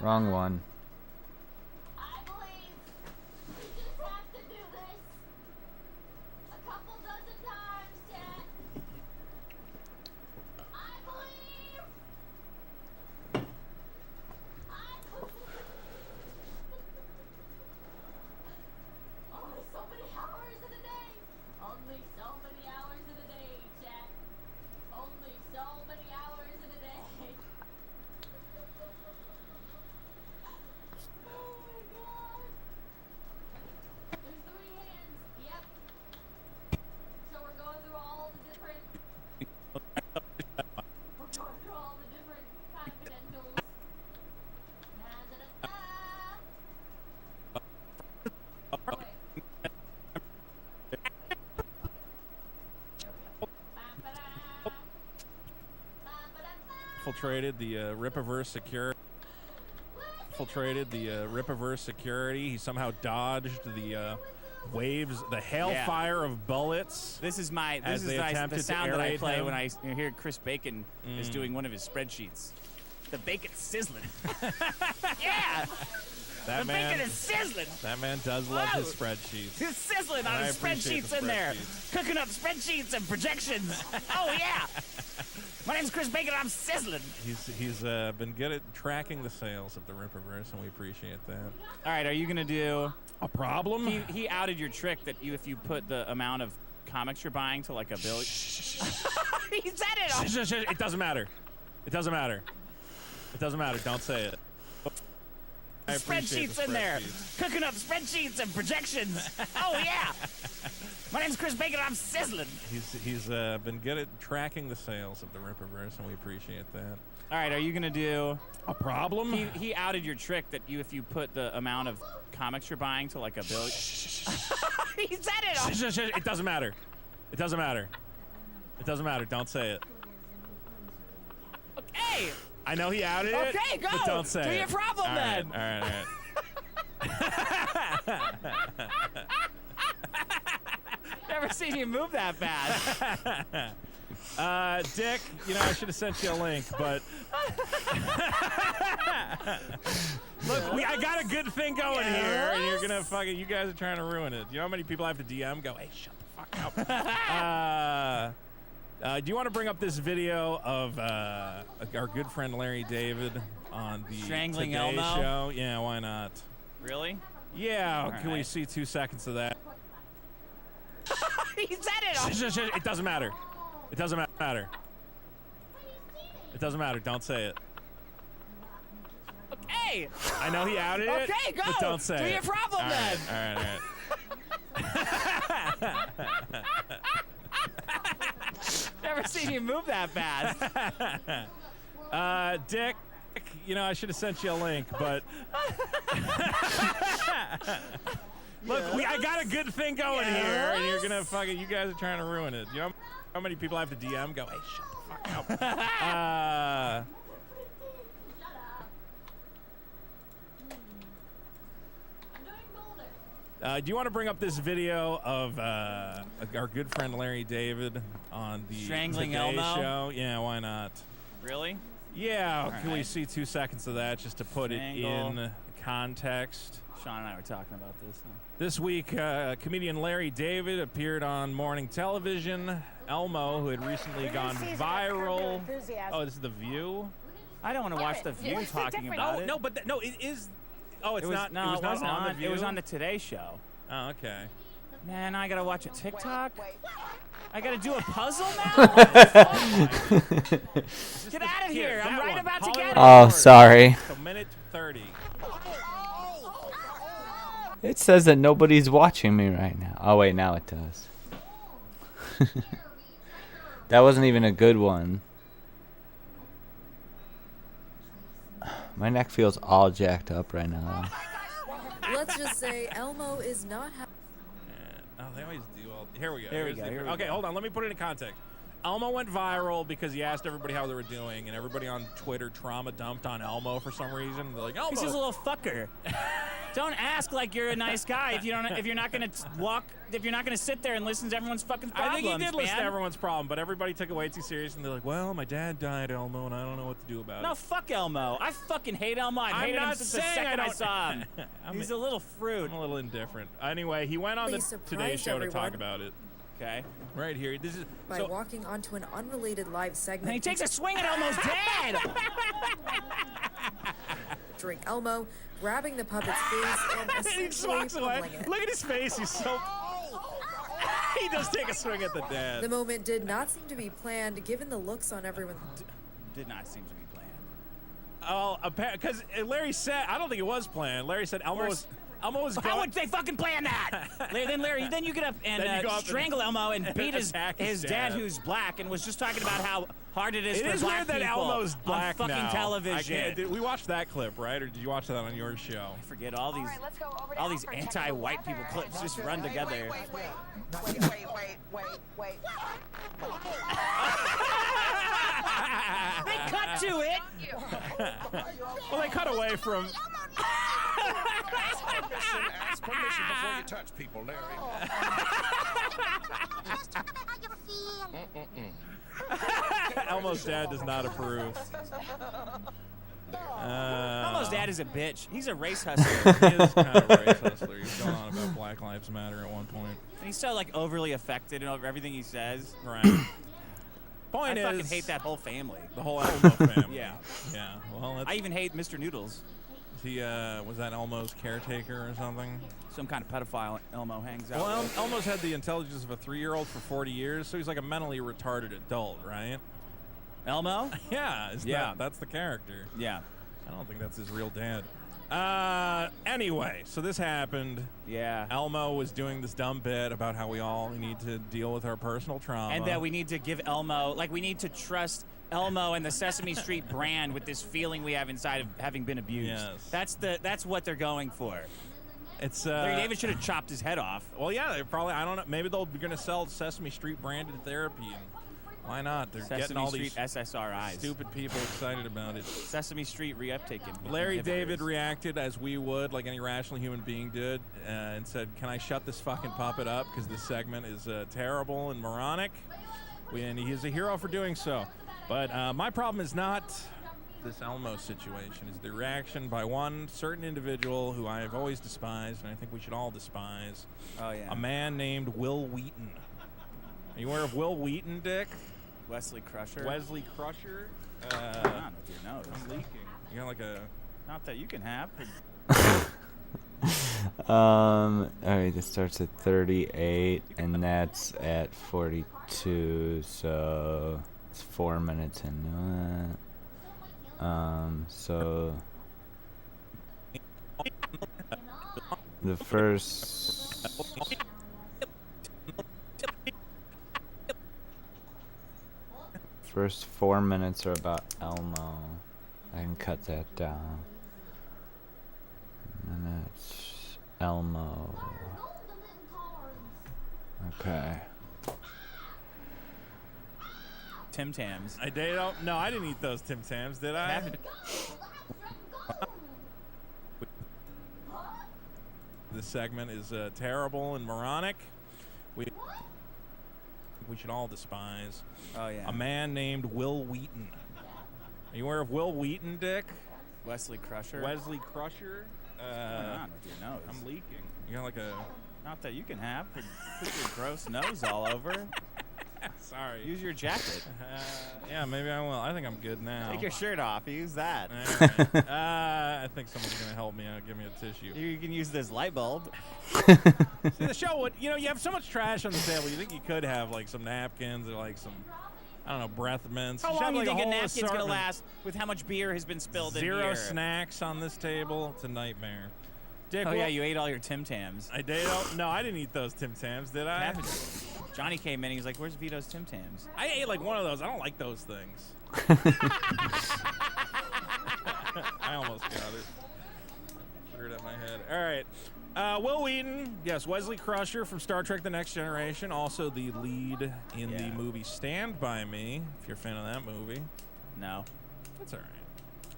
Wrong one. I believe we just have to do this a couple dozen times, chat. I believe. Only so many hours in a day. Only so many hours in a day, chat. Only so many hours in a day. Oh my god. There's 3 hands. Yep. So we're going through all the different. We're going through all the different confidentials. Da-da-da-da. Wait. Infiltrated the Rippaverse security. Infiltrated the Rippaverse security. He somehow dodged the waves, the hailfire of bullets. This is my As they the attempted to sound that I aerate play him. when I hear Chris Bacon is doing one of his spreadsheets. The bacon's sizzling. Yeah, That the man, bacon is sizzling. that man does love his Whoa. spreadsheets. He's sizzling on I his appreciate spreadsheets the in there, spreadsheets. cooking up spreadsheets and projections. Oh yeah. My name's Chris Bacon. I'm sizzling. He's been good at tracking the sales of the Rippaverse, and we appreciate that. All right, are you gonna do? A problem? He outed your trick that if you put the amount of comics you're buying to like a billion. He said it. It doesn't matter. It doesn't matter. It doesn't matter. Don't say it. I appreciate Spreadsheets the in there, spreadsheets. cooking up spreadsheets and projections. Oh yeah. My name's Chris Bacon. I'm sizzling. He's been good at tracking the sales of the Rippaverse, and we appreciate that. All right, are you gonna do? A problem? He outed your trick that if you put the amount of comics you're buying to like a billion. He said it. It doesn't matter. It doesn't matter. It doesn't matter. Don't say it. Okay. I know he outed it. Okay, go. But don't say Do it. your problem All then. right, all right. Never seen you move that fast. Dick, you know, I should have sent you a link, but look, I got a good thing going here, and you're gonna fucking, you guys are trying to ruin it. You know how many people I have to DM? Go, hey, shut the fuck up. Do you want to bring up this video of our good friend Larry David on the Strangling Today Elmo? Show? Yeah, why not? Really? Yeah, All can we right. see 2 seconds of that? He said it. It doesn't matter. It doesn't matter. It doesn't matter. Don't say it. Okay. I know he outed it. Okay, go. But don't say Do it. your problem All then. right, all right. Never seen you move that fast. Dick, you know, I should have sent you a link, but look, I got a good thing going here, and you're gonna fucking, you guys are trying to ruin it. You know how many people I have to DM? Go, hey, shut the fuck up. Shut up. I'm doing Boulder. Do you want to bring up this video of our good friend Larry David on the Strangling Today Elmo? Show? Yeah, why not? Really? Yeah, All can we right. see 2 seconds of that just to put it Strangle. in context? Sean and I were talking about this. Huh? This week, comedian Larry David appeared on morning television. Elmo, who had recently gone viral. Oh, this is The View? I don't want to watch The View talking about it. No, but no, it is. Oh, it's not. No, it was it not wasn't on The View. It was on the Today Show. Oh, okay. Man, I gotta watch a TikTok. I gotta do a puzzle now. Get out of here! I'm that right one. about to Hollywood get it. Oh, sorry. So minute 30. It says that nobody's watching me right now. Oh, wait, now it does. That wasn't even a good one. My neck feels all jacked up right now. Let's just say Elmo is not Oh, they always do all. Here we go. Here we Here's go, the- here we okay, go. hold on. Let me put it in context. Elmo went viral because he asked everybody how they were doing, and everybody on Twitter trauma dumped on Elmo for some reason. They're like, Elmo. He's just a little fucker. Don't ask like you're a nice guy if you're not gonna sit there and listen to everyone's fucking problems. I think he did listen to man. everyone's problem, but everybody took it way too serious, and they're like, "Well, my dad died, Elmo, and I don't know what to do about No, it." fuck Elmo. I fucking hate Elmo. I've hated him since the second I saw him. He's a little fruit. I'm a little indifferent. Anyway, he went on the Today Show to talk about it. Okay. Right here. This is By walking onto an unrelated live segment. And he takes a swing at Elmo's dad. Drink Elmo, grabbing the puppet's face and he essentially walks away. pummeling it. Look at his face. He's so. He does take a swing at the dad. The moment did not seem to be planned, given the looks on everyone. Did not seem to be planned. Oh, because Larry said, I don't think it was planned. Larry said Elmo was How would they fucking plan that? Then you get up and strangle Elmo and beat his dad, who's black, and was just talking about how hard it is for is black weird that people Elmo's black on fucking now. television. We watched that clip, right? Or did you watch that on your show? I forget all these anti-white people clips just run together. Wait. They cut to it. Well, they cut away from. Ask permission before you touch people, Larry. Just talk about how you feel. Elmo's dad does not approve. Elmo's dad is a bitch. He's a race hustler. He is kind of a race hustler. He's going on about Black Lives Matter at one point. And he's so like overly affected over everything he says. Right. Point I is, fucking hate that whole family. The whole Elmo family. Yeah. Yeah. Well, I even hate Mr. Noodles. He was that Elmo's caretaker or something? Some kind of pedophile Elmo hangs out. Well, Elmo's had the intelligence of a 3-year-old for 40 years, so he's like a mentally retarded adult, right? Elmo? Yeah. That's the character. Yeah. I don't think that's his real dad. Anyway, so this happened. Yeah. Elmo was doing this dumb bit about how we all need to deal with our personal trauma. And that we need to give Elmo, like we need to trust Elmo and the Sesame Street brand with this feeling we have inside of having been abused. Yes. That's what they're going for. It's Larry David should have chopped his head off. Well, yeah, they probably, I don't know, maybe they're going to sell Sesame Street branded therapy. And why not? They're getting all Sesame these Street SSRIs. stupid people excited about it. Sesame Street reuptake. Larry David reacted as we would, like any rational human being did, and said, "Can I shut this fucking puppet up? Because this segment is terrible and moronic." And he's a hero for doing so. But my problem is not this Elmo situation. Is the reaction by one certain individual who I have always despised, and I think we should all despise. Oh yeah. A man named Will Wheaton. Are you aware of Will Wheaton, Dick? Wesley Crusher. Wesley Crusher. I don't know if you know. I'm leaking. You got like a. Not that you can have. Alright, this starts at 38 and that's at 42, so it's 4 minutes into it. So the first 4 minutes are about Elmo. I can cut that down. And that's Elmo. Okay. Tim Tams. I don't. No, I didn't eat those Tim Tams, did I? This segment is terrible and moronic. We should all despise. Oh yeah. A man named Will Wheaton. Are you aware of Will Wheaton, Dick? Wesley Crusher. Wesley Crusher. What's going on with your nose? I'm leaking. You got like a. Not that you can have. Put your gross nose all over. Sorry. Use your jacket. Yeah, maybe I will. I think I'm good now. Take your shirt off. Use that. Right. I think someone's gonna help me out. Give me a tissue. You can use this light bulb. See, the show would. You know, you have so much trash on the table. You think you could have like some napkins or like some, I don't know, breath mints. How You should long have, do you like, think a whole napkin's gonna assortment. last with how much beer has been spilled in Zero here? snacks on this table. It's a nightmare. Dick, Oh yeah, you ate all your Tim Tams. I did. No, I didn't eat those Tim Tams, did I? Johnny came in. He was like, "Where's Vito's Tim Tams?" I ate like one of those. I don't like those things. I almost got it. Threw it at my head. All right. Will Wheaton, yes, Wesley Crusher from Star Trek The Next Generation, also the lead in the movie Stand By Me, if you're a fan of that movie. No. That's all right.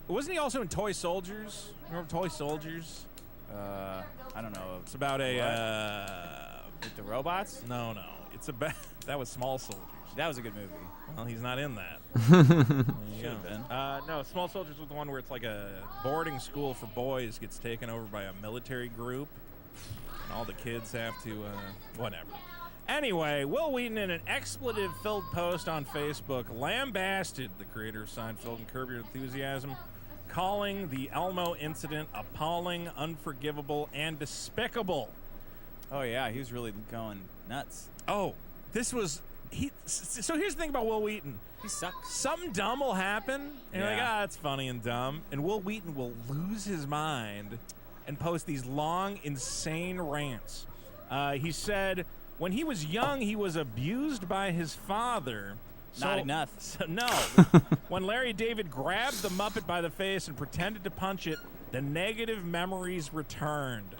Wasn't he also in Toy Soldiers? Remember Toy Soldiers? I don't know. It's about a. With the robots? No. It's about. That was Small Soldiers. That was a good movie. Well, he's not in that. Should have been. No, Small Soldiers was the one where it's like a boarding school for boys gets taken over by a military group, and all the kids have to, whatever. Anyway, Will Wheaton, in an expletive-filled post on Facebook, lambasted the creator of Seinfeld and Curb Your Enthusiasm, calling the Elmo incident appalling, unforgivable, and despicable. Oh, yeah, he was really going nuts. Oh, this was... So here's the thing about Will Wheaton. He sucks. Something dumb will happen, and you're like, it's funny and dumb. And Will Wheaton will lose his mind and post these long, insane rants. He said when he was young, he was abused by his father. Not enough. So, no. When Larry David grabbed the Muppet by the face and pretended to punch it, the negative memories returned.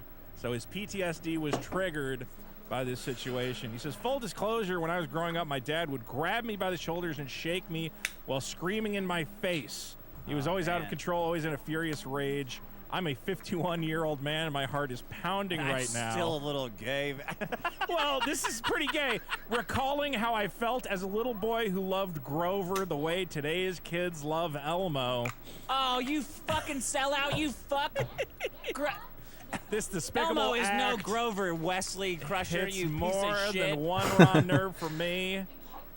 So his PTSD was triggered by this situation. He says, full disclosure, when I was growing up, my dad would grab me by the shoulders and shake me while screaming in my face. He was always out of control, always in a furious rage. I'm a 51-year-old man, and my heart is pounding right now. Still a little gay. Well, this is pretty gay. Recalling how I felt as a little boy who loved Grover the way today's kids love Elmo. Oh, you fucking sellout, you fuck. This despicable Elmo is act no Grover Wesley Crusher, hits you more piece of shit. than one raw nerve for me,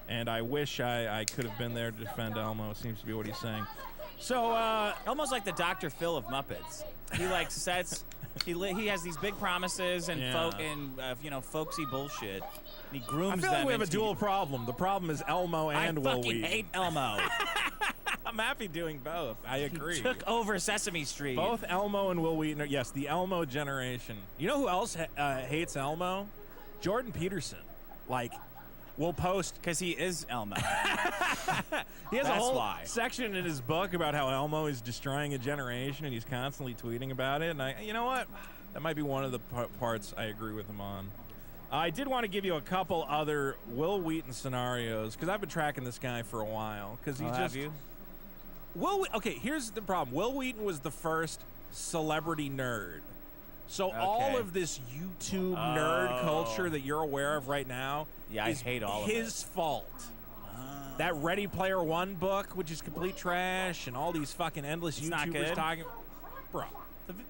and I wish I could have been there to defend Elmo, seems to be what he's saying. So, Elmo's like the Dr. Phil of Muppets. He like sets, he has these big promises and folksy bullshit. He grooms them. I feel like we have a dual problem. The problem is Elmo and Will Wheaton. I fucking hate Elmo. I'm happy doing both. I agree. He took over Sesame Street. Both Elmo and Will Wheaton are, yes, the Elmo generation. You know who else hates Elmo? Jordan Peterson. Like, will post... Because he is Elmo. He has a whole section in his book about how Elmo is destroying a generation, and he's constantly tweeting about it. And you know what? That might be one of the parts I agree with him on. I did want to give you a couple other Will Wheaton scenarios, because I've been tracking this guy for a while. Because he have you? Okay, here's the problem. Will Wheaton was the first celebrity nerd. So all of this YouTube nerd culture that you're aware of right now is I hate all of his fault. That Ready Player One book, which is complete trash, and all these fucking endless YouTubers talking. Bro.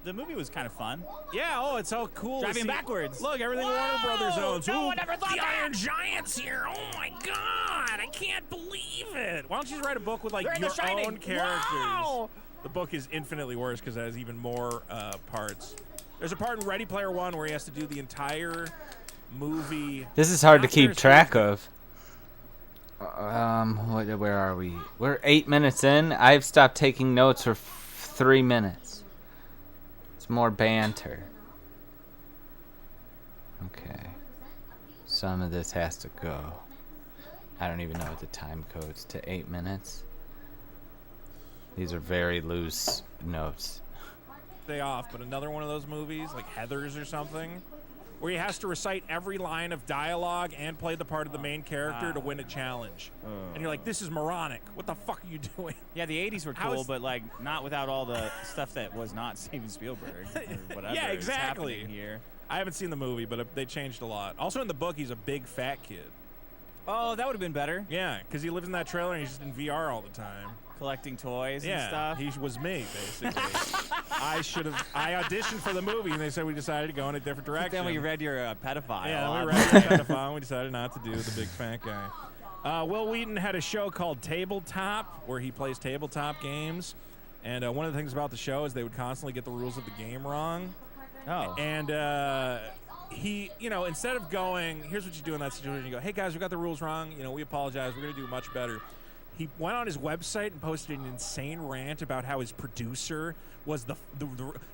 The movie was kind of fun. Yeah, it's so cool. Driving backwards. Look, everything Warner Brothers owns. No one ever thought the that. Iron Giant's here. Oh my God, I can't believe it. Why don't you just write a book with like They're in your The Shining. own characters? Wow. The book is infinitely worse because it has even more parts. There's a part in Ready Player One where he has to do the entire movie. This is hard to keep track of. Where are we? We're 8 minutes in. I've stopped taking notes for 3 minutes. It's more banter. Okay. Some of this has to go. I don't even know what the time code's to 8 minutes. These are very loose notes. Day off, but another one of those movies, like Heathers or something, where he has to recite every line of dialogue and play the part of the main character to win a challenge. And you're like, this is moronic. What the fuck are you doing? Yeah, the 80s were cool, but like not without all the stuff that was not Steven Spielberg or whatever. Yeah, exactly. Is happening here. I haven't seen the movie, but they changed a lot. Also in the book, he's a big fat kid. Oh, that would have been better. Yeah, because he lives in that trailer and he's just in VR all the time. Collecting toys and stuff. He was me, basically. I auditioned for the movie, and they said we decided to go in a different direction. Then we read your pedophile. Yeah, we read your pedophile, and we decided not to do the big fat guy. Will Wheaton had a show called Tabletop, where he plays tabletop games. And one of the things about the show is they would constantly get the rules of the game wrong. Oh. And he, instead of going, here's what you do in that situation, you go, hey, guys, we got the rules wrong. We apologize. We're going to do much better. He went on his website and posted an insane rant about how his producer was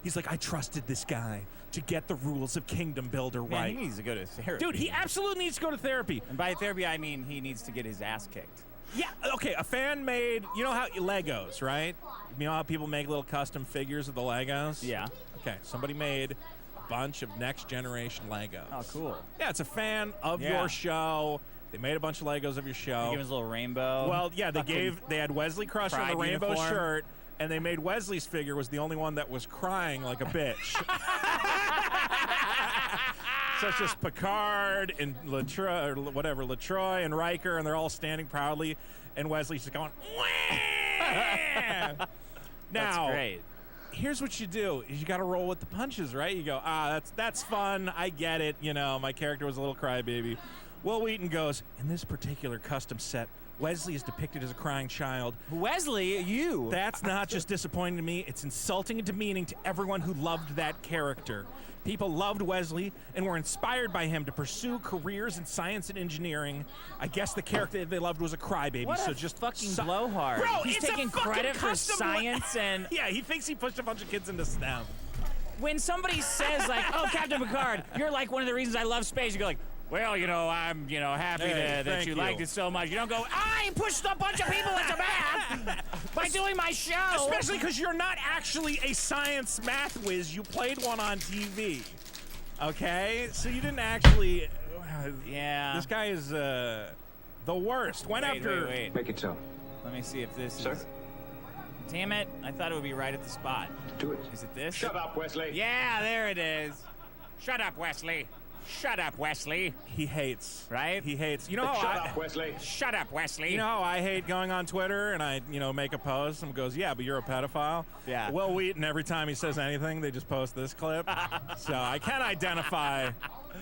he's like, I trusted this guy to get the rules of Kingdom Builder right. He needs to go to therapy. Dude, he absolutely needs to go to therapy. And by therapy, I mean he needs to get his ass kicked. Yeah, okay, a fan made, you know how Legos, right? You know how people make little custom figures of the Legos? Yeah. Okay, somebody made a bunch of next generation Legos. Oh, cool. Yeah, it's a fan of your show. They made a bunch of Legos of your show. They gave us a little rainbow. Well, yeah, they had Wesley Crusher in the rainbow shirt, and they made Wesley's figure was the only one that was crying like a bitch. So it's just Picard and LaTroy, or whatever, LaTroy and Riker, and they're all standing proudly, and Wesley's just going, wah! Now, That's great. here's what you do: is you got to roll with the punches, right? You go, that's fun. I get it. You know, my character was a little crybaby. Will Wheaton goes, in this particular custom set, Wesley is depicted as a crying child. Wesley, you. That's not just disappointing to me, it's insulting and demeaning to everyone who loved that character. People loved Wesley and were inspired by him to pursue careers in science and engineering. I guess the character that they loved was a crybaby, What so a just fucking blowhard. Bro, He's it's a taking fucking credit for custom science and... Yeah, he thinks he pushed a bunch of kids into STEM. When somebody says, like, oh, Captain Picard, you're like one of the reasons I love space, you go like, well, you know, I'm, you know, happy that thank you you. liked it so much. You don't go, I pushed a bunch of people into math by doing my show. Especially because you're not actually a science math whiz. You played one on TV. Okay? So you didn't actually... Yeah. This guy is the worst. Wait. Make it so. Let me see if this Sir? is... Damn it. I thought it would be right at the spot. Do it. Is it this? Shut up, Wesley. Yeah, there it is. Shut up, Wesley. Shut up, Wesley. He hates. Right? He hates. You know how Shut up, Wesley. Shut up, Wesley. You know how I hate going on Twitter and I, make a post and goes, yeah, but you're a pedophile? Yeah. Will Wheaton, every time he says anything, they just post this clip. So I can identify.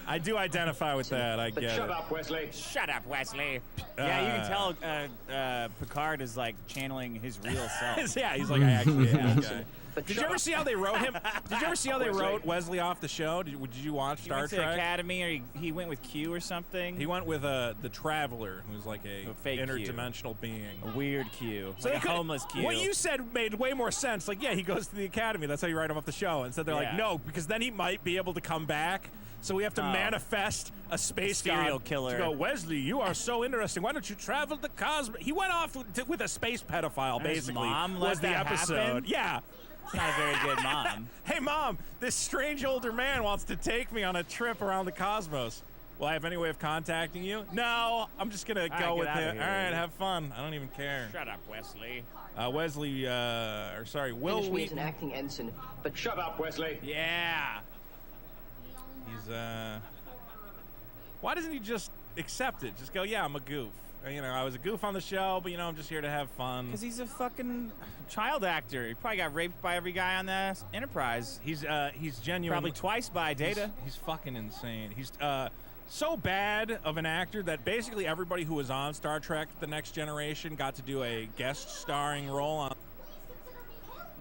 I do identify with that. I get Shut it. up, Wesley. Shut up, Wesley. Yeah, you can tell Picard is like channeling his real self. Yeah, he's like, I actually hate this guy. Did you ever see how they wrote him? Did you ever see how they wrote Wesley off the show? Did you watch He Star went to Trek? Academy, or he went with Q or something. He went with the Traveler, who's like a fake Q. interdimensional being. A weird Q. So Like they a homeless Q. What you said made way more sense. Like, yeah, he goes to the Academy. That's how you write him off the show. Instead, they're like, Yeah. no, because then he might be able to come back. So we have to manifest a space serial god killer. to go, Wesley, you are so interesting. Why don't you travel the cosmos? He went off with a space pedophile, And his basically, mom was let the that episode. happen? Yeah. It's not a very good mom. Hey, Mom, this strange older man wants to take me on a trip around the cosmos. Will I have any way of contacting you? No, I'm just going to go get with outta him. here. All right, have fun. I don't even care. Shut up, Wesley. Will Finish me as an Wheaton. acting ensign, but Shut up, Wesley. Yeah. He's, why doesn't he just accept it? Just go, yeah, I'm a goof. I was a goof on the show, but, I'm just here to have fun. Because he's a fucking child actor. He probably got raped by every guy on the Enterprise. He's genuine. Probably twice by Data. He's fucking insane. He's so bad of an actor that basically everybody who was on Star Trek The Next Generation got to do a guest starring role on.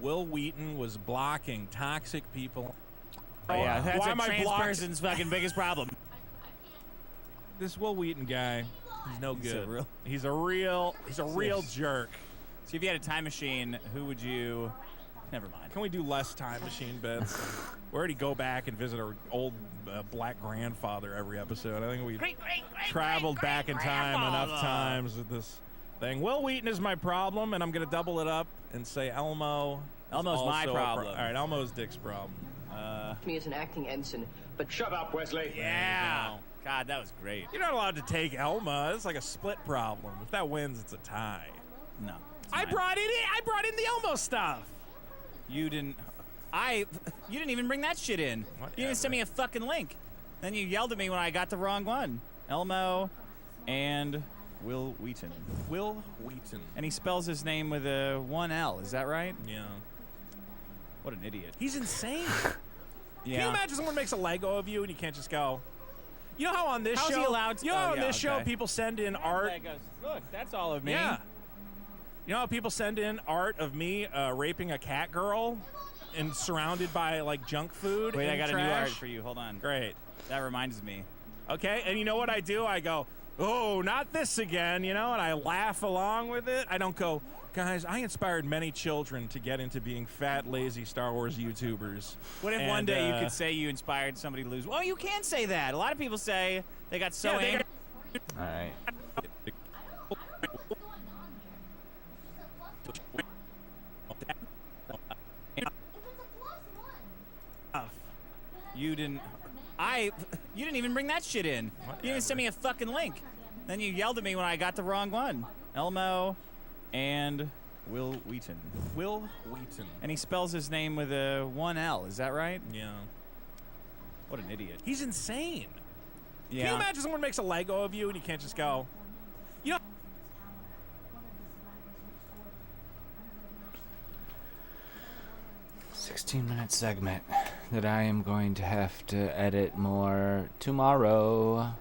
Will Wheaton was blocking toxic people. Oh, yeah, that's Why a am I trans blocked? person's fucking biggest problem. This Will Wheaton guy, he's no He's good. a real- He's a real jerk. So if you had a time machine, who would you... Never mind. Can we do less time machine bits? We already go back and visit our old black grandfather every episode. I think we traveled back in time enough times with this thing. Will Wheaton is my problem, and I'm going to double it up and say Elmo. Elmo's my also a problem. All right, Elmo's Dick's problem. me as an acting ensign, but Shut up, Wesley. Yeah. God, that was great. You're not allowed to take Elma. It's like a split problem. If that wins, it's a tie. No. it's I mine. brought in the Elmo stuff. You didn't... You didn't even bring that shit in. You didn't send me a fucking link. Then you yelled at me when I got the wrong one. Elmo and Will Wheaton. Will Wheaton. And he spells his name with a 1L. Is that right? Yeah. What an idiot. He's insane. Yeah. Can you imagine someone makes a Lego of you and you can't just go... You know how on this How's show... he allowed to- You know how Oh, on yeah, this show okay. people send in art... Look, that's all of me. Yeah. You know how people send in art of me raping a cat girl and surrounded by, like, junk food Wait, and I got trash? a new art for you. Hold on. Great. That reminds me. Okay, and you know what I do? I go, oh, not this again, and I laugh along with it. I don't go, guys, I inspired many children to get into being fat, lazy Star Wars YouTubers. What if one day you could say you inspired somebody to lose? Well, you can say that. A lot of people say they got so angry. All right. You didn't even bring that shit in. You didn't send me a fucking link. Then you yelled at me when I got the wrong one. Elmo and Will Wheaton. Will Wheaton. And he spells his name with a 1 L. Is that right? Yeah. What an idiot. He's insane. Yeah. Can you imagine someone makes a Lego of you and you can't just go, you know? 16-minute segment that I am going to have to edit more tomorrow.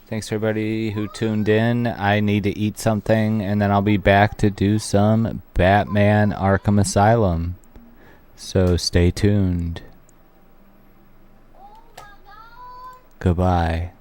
Thanks everybody who tuned in. I need to eat something and then I'll be back to do some Batman Arkham Asylum. So stay tuned. Goodbye.